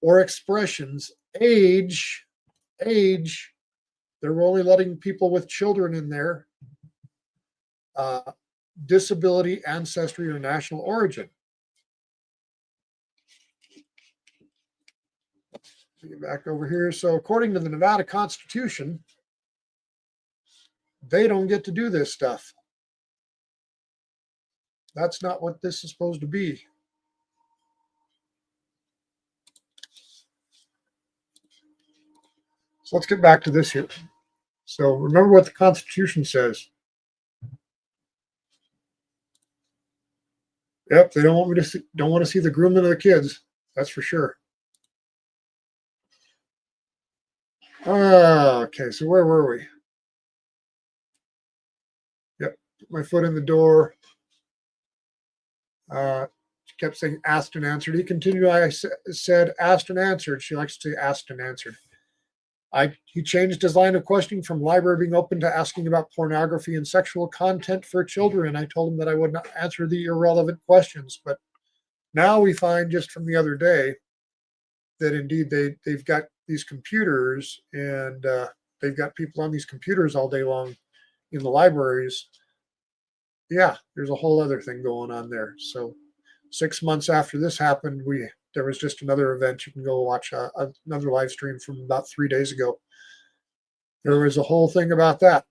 Or expressions, age. They were only letting people with children in there, disability, ancestry, or national origin. Get back over here. So according to the Nevada Constitution, they don't get to do this stuff. That's not what this is supposed to be. So let's get back to this here. So remember what the Constitution says. Yep, they don't want me to see, don't want to see the grooming of the kids. That's for sure. Okay, so where were we? Yep, put my foot in the door. She kept saying asked and answered. He continued, I said asked and answered. She likes to say asked and answered. He changed his line of questioning from library being open to asking about pornography and sexual content for children. I told him that I would not answer the irrelevant questions. But now we find just from the other day that indeed they've got these computers, and they've got people on these computers all day long in the libraries. Yeah, there's a whole other thing going on there. So 6 months after this happened, there was just another event. You can go watch another live stream from about 3 days ago. There was a whole thing about that.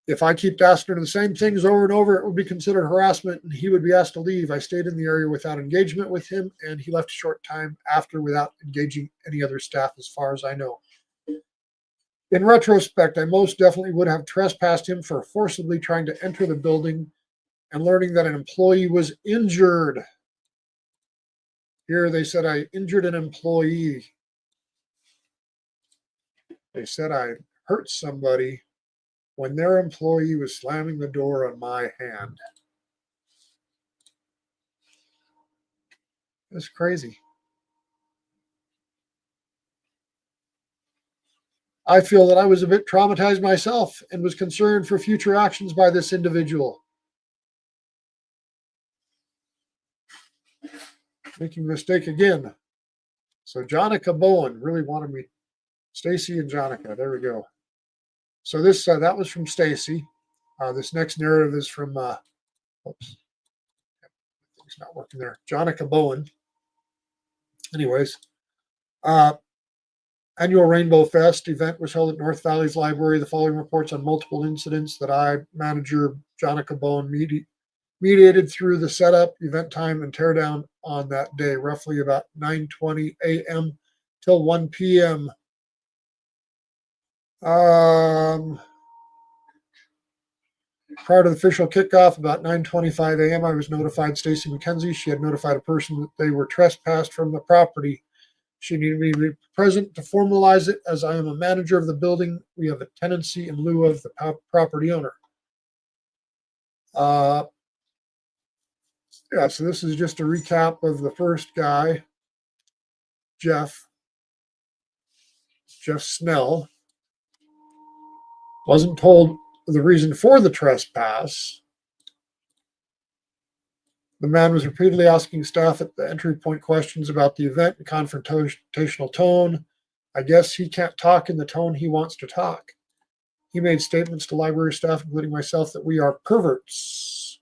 If I keep asking her the same things over and over, it would be considered harassment, and he would be asked to leave. I stayed in the area without engagement with him, and he left a short time after without engaging any other staff, as far as I know. In retrospect, I most definitely would have trespassed him for forcibly trying to enter the building and learning that an employee was injured. Here they said I injured an employee. They said I hurt somebody when their employee was slamming the door on my hand. It's crazy. I feel that I was a bit traumatized myself and was concerned for future actions by this individual. Making a mistake again. So Jonica Bowen really wanted me. Stacy and Jonica. There we go. So this that was from Stacy. This next narrative is from oops. It's not working there. Jonica Bowen. Anyways. Annual Rainbow Fest event was held at North Valley's Library. The following reports on multiple incidents that I, manager Jonica Bowen, mediated through the setup, event time, and teardown on that day, roughly about 9:20 a.m. till 1 p.m. Prior to the official kickoff, about 9:25 a.m., I was notified Stacy McKenzie. She had notified a person that they were trespassed from the property. She needed me to be present to formalize it. As I am a manager of the building, we have a tenancy in lieu of the property owner. Yeah, so this is just a recap of the first guy, Jeff Snell. Wasn't told the reason for the trespass. The man was repeatedly asking staff at the entry point questions about the event in confrontational tone. I guess he can't talk in the tone he wants to talk. He made statements to library staff, including myself, that we are perverts.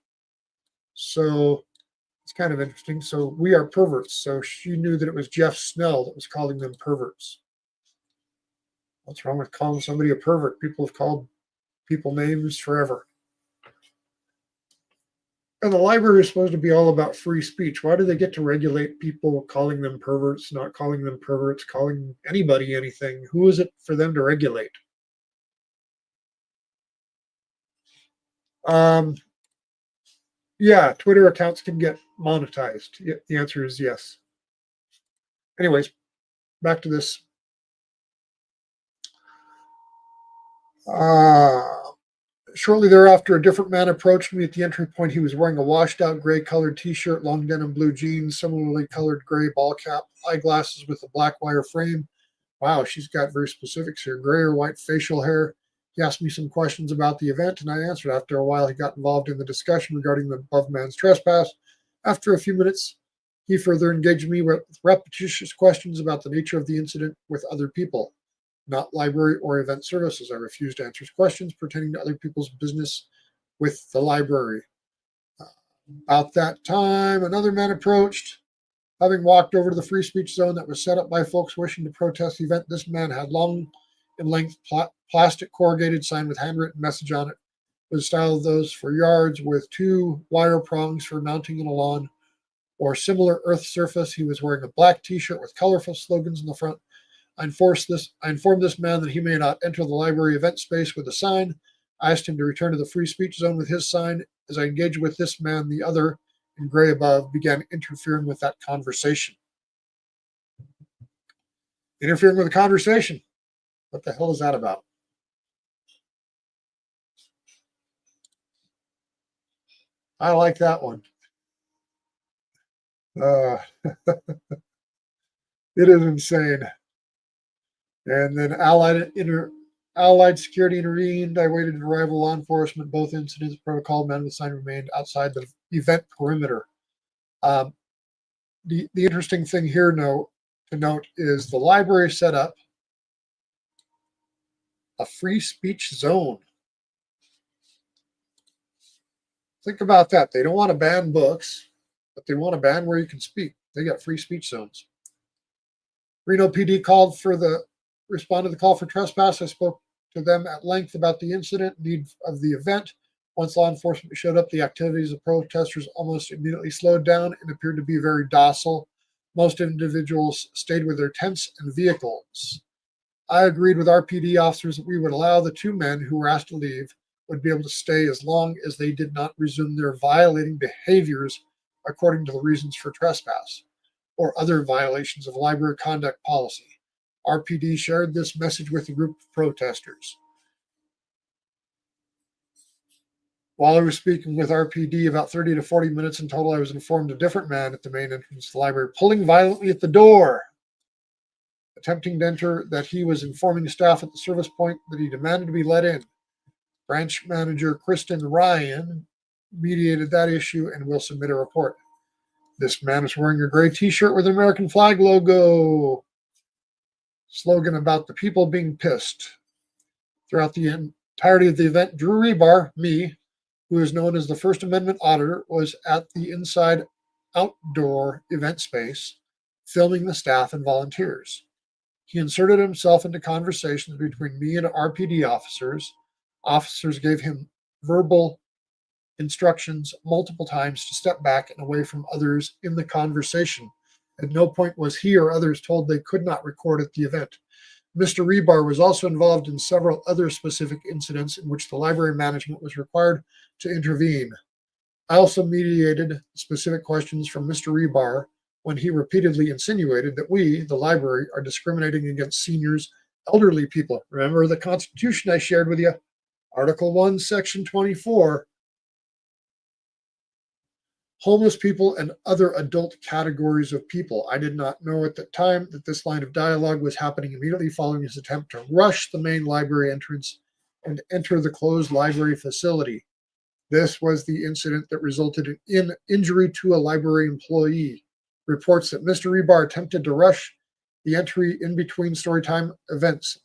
So it's kind of interesting. So we are perverts. So she knew that it was Jeff Snell that was calling them perverts. What's wrong with calling somebody a pervert? People have called people names forever. And the library is supposed to be all about free speech. Why do they get to regulate people calling them perverts, not calling them perverts, calling anybody anything? Who is it for them to regulate? Yeah, Twitter accounts can get monetized. The answer is yes. Anyways, back to this. Shortly thereafter, a different man approached me at the entry point. He was wearing a washed-out gray-colored T-shirt, long denim blue jeans, similarly colored gray ball cap, eyeglasses with a black wire frame. Wow, she's got very specifics here. Gray or white facial hair. He asked me some questions about the event, and I answered. After a while, he got involved in the discussion regarding the above man's trespass. After a few minutes, he further engaged me with repetitious questions about the nature of the incident with other people. not library or event services. I refuse to answer questions pertaining to other people's business with the library. About that time, another man approached. Having walked over to the free speech zone that was set up by folks wishing to protest the event, this man had long in length plastic corrugated sign with handwritten message on it, with the style of those for yards, with 2 wire prongs for mounting in a lawn or similar earth surface. He was wearing a black t-shirt with colorful slogans in the front. I informed this man that he may not enter the library event space with a sign. I asked him to return to the free speech zone with his sign. As I engaged with this man, the other, in gray above, began interfering with that conversation. Interfering with the conversation? What the hell is that about? I like that one. It is insane. And then Allied security intervened. I waited to arrival law enforcement. Both incidents, protocol men with sign remained outside the event perimeter. The interesting thing here to note is the library set up a free speech zone. Think about that. They don't want to ban books, but they want to ban where you can speak. They got free speech zones. Reno PD responded to the call for trespass. I spoke to them at length about the incident, need of the event. Once law enforcement showed up, the activities of protesters almost immediately slowed down and appeared to be very docile. Most individuals stayed with their tents and vehicles. I agreed with RPD officers that we would allow the 2 men who were asked to leave would be able to stay as long as they did not resume their violating behaviors according to the reasons for trespass or other violations of library conduct policy. RPD shared this message with the group of protesters. While I was speaking with RPD about 30 to 40 minutes in total, I was informed a different man at the main entrance to the library pulling violently at the door, attempting to enter, that he was informing staff at the service point that he demanded to be let in. Branch manager Kristen Ryan mediated that issue and will submit a report. This man is wearing a gray t-shirt with an American flag logo. Slogan about the people being pissed. Throughout the entirety of the event, Drew Rebar, me, who is known as the First Amendment auditor, was at the inside outdoor event space, filming the staff and volunteers. He inserted himself into conversations between me and RPD officers. Officers gave him verbal instructions multiple times to step back and away from others in the conversation. At no point was he or others told they could not record at the event. Mr. Rebar was also involved in several other specific incidents in which the library management was required to intervene. I also mediated specific questions from Mr. Rebar when he repeatedly insinuated that we, the library, are discriminating against seniors, elderly people. Remember the Constitution I shared with you? Article 1, Section 24. Homeless people and other adult categories of people. I did not know at the time that this line of dialogue was happening immediately following his attempt to rush the main library entrance and enter the closed library facility. This was the incident that resulted in injury to a library employee. Reports that Mr. Rebar attempted to rush the entry in between storytime events.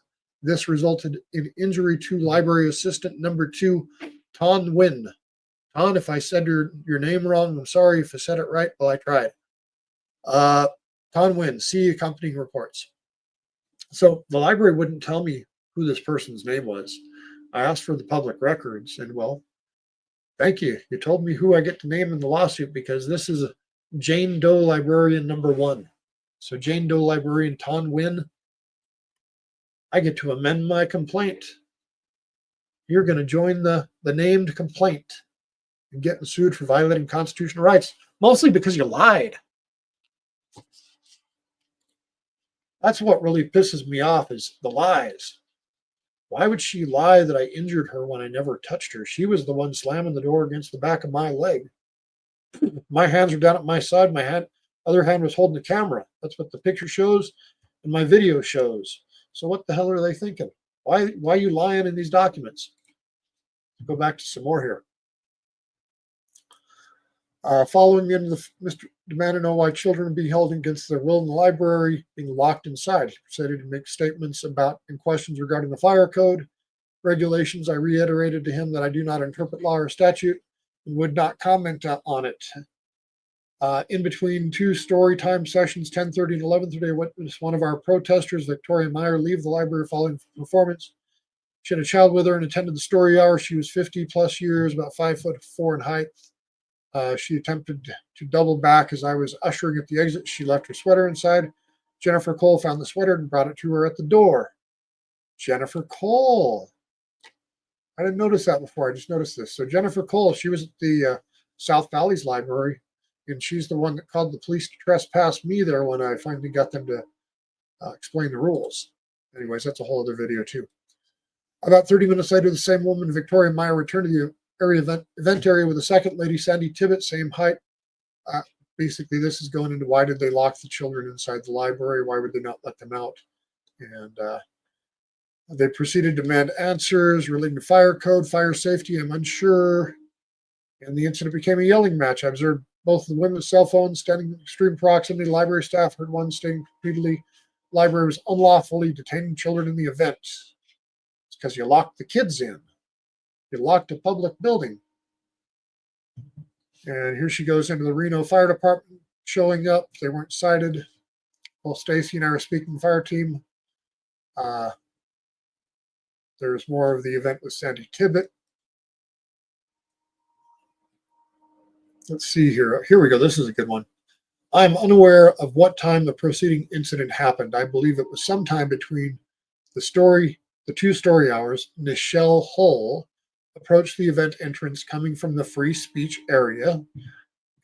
This resulted in injury to library assistant number 2, Ton Nguyen. Ton, if I said your name wrong, I'm sorry. If I said it right, well, I tried. Ton Nguyen, see accompanying reports. So the library wouldn't tell me who this person's name was. I asked for the public records, and well, thank you. You told me who I get to name in the lawsuit because this is Jane Doe librarian number 1. So Jane Doe librarian Ton Nguyen, I get to amend my complaint. You're going to join the named complaint and getting sued for violating constitutional rights, mostly because you lied. That's what really pisses me off is the lies. Why would she lie that I injured her when I never touched her? She was the one slamming the door against the back of my leg. My hands were down at my side. My other hand was holding the camera. That's what the picture shows and my video shows. So what the hell are they thinking? Why are you lying in these documents? Go back to some more here. Following the end of Mr. demanded to know why children be held against their will in the library, being locked inside. He proceeded to make statements about and questions regarding the fire code regulations. I reiterated to him that I do not interpret law or statute and would not comment on it. In between two story time sessions, 10:30 and 11:30, I witnessed one of our protesters, Victoria Meyer, leave the library following the performance. She had a child with her and attended the story hour. She was 50 plus years, about 5'4" in height. She attempted to double back as I was ushering at the exit. She left her sweater inside. Jennifer Cole found the sweater and brought it to her at the door. Jennifer Cole. I didn't notice that before. I just noticed this. So Jennifer Cole, she was at the South Valley's library, and she's the one that called the police to trespass me there when I finally got them to explain the rules. Anyways, that's a whole other video too. About 30 minutes later, the same woman, Victoria Meyer, returned to the event area with a second lady, Sandy Tibbet, same height. Basically, this is going into why did they lock the children inside the library? Why would they not let them out? And they proceeded to demand answers relating to fire code, fire safety. I'm unsure. And the incident became a yelling match. I observed both the women's cell phones standing in extreme proximity. Library staff heard one stating repeatedly, library was unlawfully detaining children in the event. It's because you locked the kids in. You locked a public building. And here she goes into the Reno Fire Department, showing up. They weren't cited. While Stacy and I were speaking to the fire team, there's more of the event with Sandy Tibbet. Let's see here. Here we go. This is a good one. I'm unaware of what time the preceding incident happened. I believe it was sometime between the 2 story hours. Nichelle Hull approached the event entrance coming from the free speech area.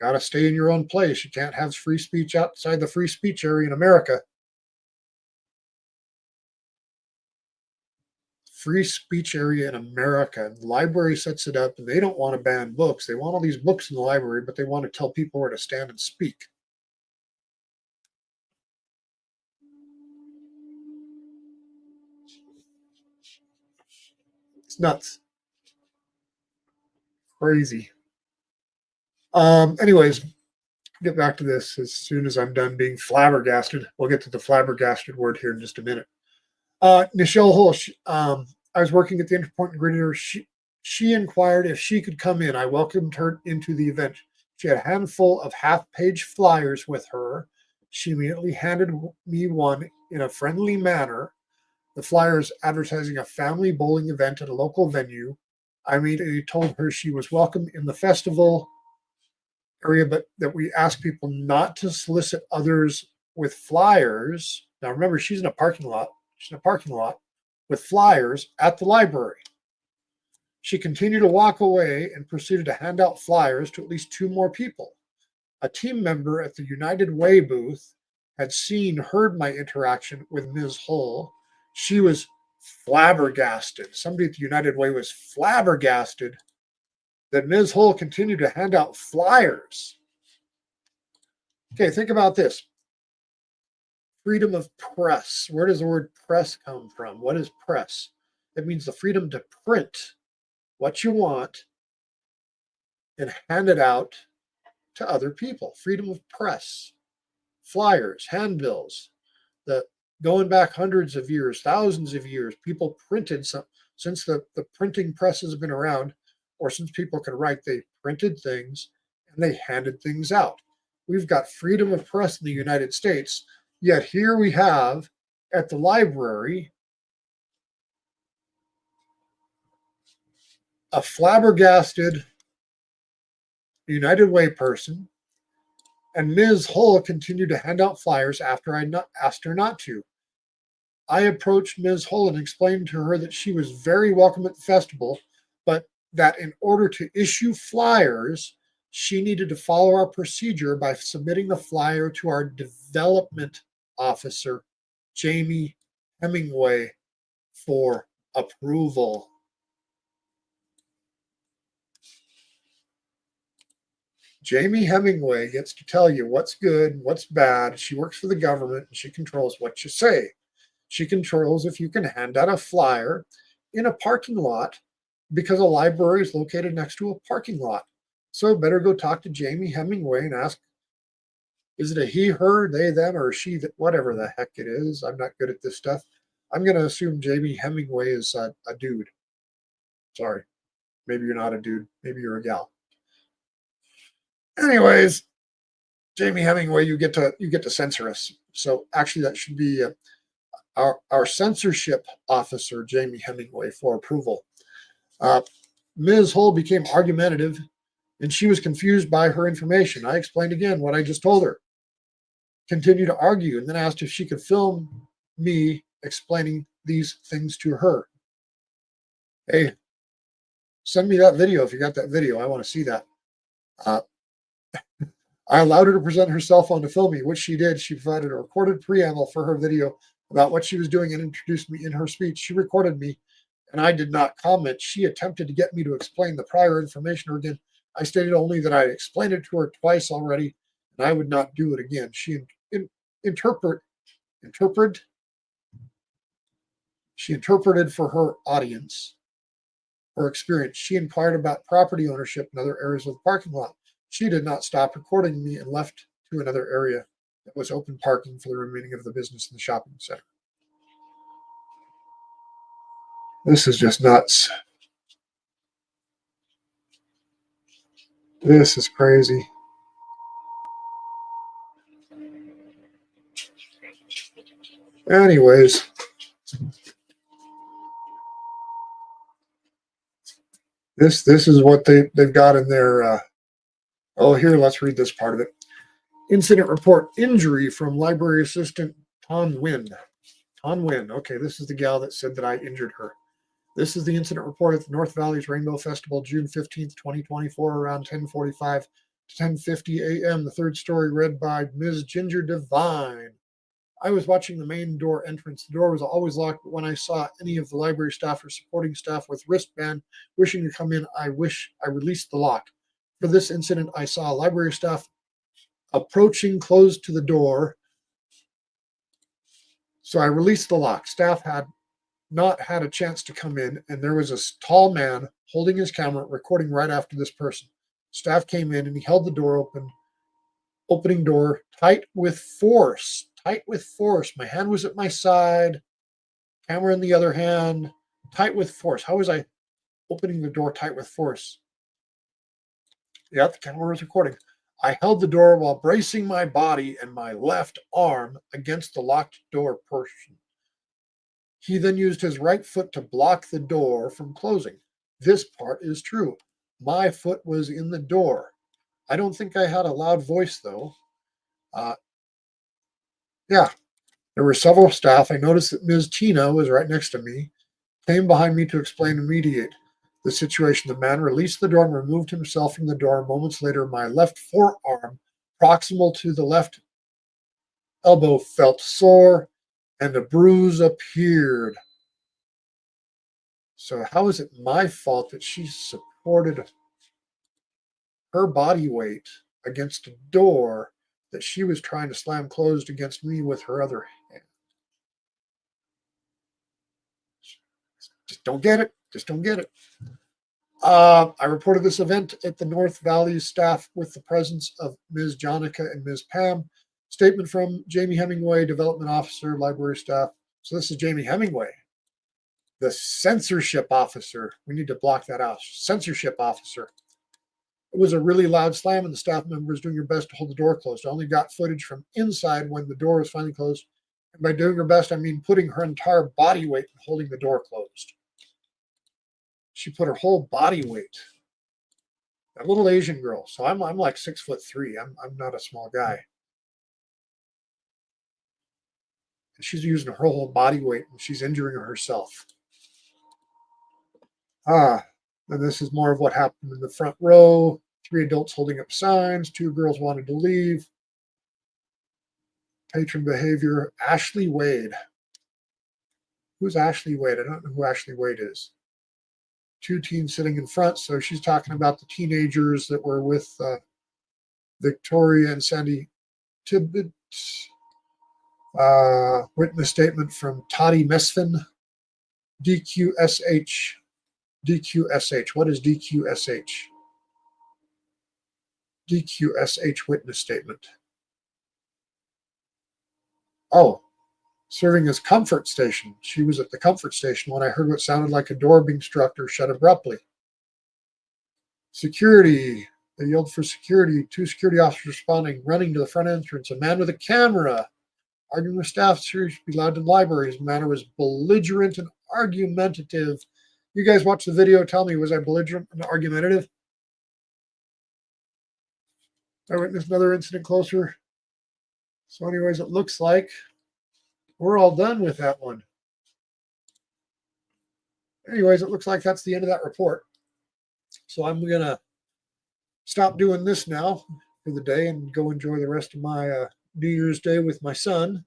Got to stay in your own place. You can't have free speech outside the free speech area in America. Free speech area in America. The library sets it up, and they don't want to ban books. They want all these books in the library, but they want to tell people where to stand and speak. It's nuts. Crazy. Anyways, get back to this as soon as I'm done being flabbergasted. We'll get to the flabbergasted word here in just a minute. Nichelle Hull, I was working at the Interpoint and greeted her. She inquired if she could come in. I welcomed her into the event. She had a handful of half-page flyers with her. She immediately handed me one in a friendly manner. The flyers advertising a family bowling event at a local venue. I immediately told her she was welcome in the festival area, but that we ask people not to solicit others with flyers. Now remember, she's in a parking lot. She's in a parking lot with flyers at the library. She continued to walk away and proceeded to hand out flyers to at least 2 more people. A team member at the United Way booth had heard my interaction with Ms. Hull. She was flabbergasted. Somebody at the United Way was flabbergasted that Ms. Hull continued to hand out flyers. Okay, think about this. Freedom of press. Where does the word press come from? What is press? It means the freedom to print what you want and hand it out to other people. Freedom of press. Flyers, handbills, going back hundreds of years, thousands of years, people printed some. Since the printing presses have been around, or since people could write, they printed things and they handed things out. We've got freedom of press in the United States, yet here we have at the library a flabbergasted United Way person, and Ms. Hull continued to hand out flyers after I asked her not to. I approached Ms. Hull and explained to her that she was very welcome at the festival, but that in order to issue flyers, she needed to follow our procedure by submitting the flyer to our development officer, Jamie Hemingway, for approval. Jamie Hemingway gets to tell you what's good, what's bad. She works for the government and she controls what you say. She controls if you can hand out a flyer in a parking lot because a library is located next to a parking lot. So better go talk to Jamie Hemingway and ask, is it a he, her, they, them, or she, whatever the heck it is. I'm not good at this stuff. I'm going to assume Jamie Hemingway is a dude. Sorry. Maybe you're not a dude. Maybe you're a gal. Anyways, Jamie Hemingway, you get to censor us. So actually, that should be our censorship officer, Jamie Hemingway, for approval. Ms. Hull became argumentative, and she was confused by her information. I explained again what I just told her. Continued to argue, and then asked if she could film me explaining these things to her. Hey, send me that video if you got that video. I want to see that. I allowed her to present her cell phone to film me, which she did. She provided a recorded preamble for her video about what she was doing and introduced me in her speech. She recorded me, and I did not comment. She attempted to get me to explain the prior information to her again. I stated only that I explained it to her twice already, and I would not do it again. She interpreted for her audience, her experience. She inquired about property ownership in other areas of the parking lot. She did not stop recording me and left to another area that was open parking for the remaining of the business in the shopping center. This is just nuts. This is crazy. Anyways, this is what they've got in their. Here, let's read this part of it. Incident report: injury from library assistant Ton Wynn. Ton Wynn. Okay, this is the gal that said that I injured her. This is the incident report at the North Valley's Rainbow Festival, June 15th, 2024, around 10:45 to 10:50 a.m. The third story read by Ms. Ginger Devine. I was watching the main door entrance. The door was always locked, but when I saw any of the library staff or supporting staff with wristband wishing to come in, I released the lock. For this incident, I saw library staff approaching close to the door, so I released the lock. Staff had not had a chance to come in, and there was a tall man holding his camera recording right after this person. Staff came in and he held the door opening door tight with force. My hand was at my side, camera in the other hand, tight with force. How was I opening the door tight with force? Yeah, the camera was recording. I held the door while bracing my body and my left arm against the locked door portion. He then used his right foot to block the door from closing. This part is true. My foot was in the door. I don't think I had a loud voice, though. Yeah, there were several staff. I noticed that Ms. Tina was right next to me, came behind me to explain and mediate the situation. The man released the door and removed himself from the door. Moments later, my left forearm, proximal to the left elbow, felt sore and a bruise appeared. So how is it my fault that she supported her body weight against a door that she was trying to slam closed against me with her other hand? Just don't get it. I reported this event at the North Valley staff with the presence of Ms. Jonica and Ms. Pam. Statement from Jamie Hemingway, Development Officer, Library Staff. So this is Jamie Hemingway, the censorship officer. We need to block that out. Censorship officer. It was a really loud slam, and the staff member was doing her best to hold the door closed. I only got footage from inside when the door was finally closed. And by doing her best, I mean putting her entire body weight and holding the door closed. She put her whole body weight. That little Asian girl. So I'm like 6'3". I'm not a small guy. And she's using her whole body weight and she's injuring herself. And this is more of what happened in the front row. 3 adults holding up signs. 2 girls wanted to leave. Patron behavior. Ashley Wade. Who's Ashley Wade? I don't know who Ashley Wade is. 2 teens sitting in front. So she's talking about the teenagers that were with Victoria and Sandy Tibbet. Witness statement from Toddy Mesfin. DQSH. DQSH. What is DQSH? DQSH witness statement. Oh, serving as comfort station. She was at the comfort station when I heard what sounded like a door being struck or shut abruptly. Security. They yelled for security. 2 security officers responding, running to the front entrance. A man with a camera arguing with staff. Security should be allowed in the library. His manner was belligerent and argumentative. You guys watch the video. Tell me, was I belligerent and argumentative? I witnessed another incident closer. So anyways, it looks like we're all done with that one. Anyways, it looks like that's the end of that report. So I'm going to stop doing this now for the day and go enjoy the rest of my New Year's Day with my son.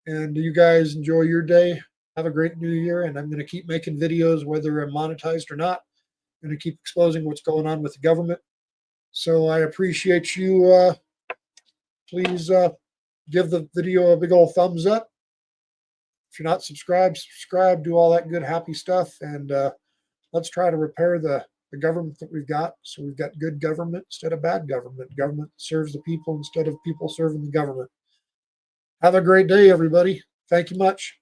And you guys enjoy your day. Have a great New Year. And I'm going to keep making videos, whether I'm monetized or not. I'm going to keep exposing what's going on with the government. So I appreciate you. Please give the video a big old thumbs up. If you're not subscribed, subscribe, do all that good, happy stuff. And let's try to repair the government that we've got. So we've got good government instead of bad government. Government serves the people instead of people serving the government. Have a great day, everybody. Thank you much.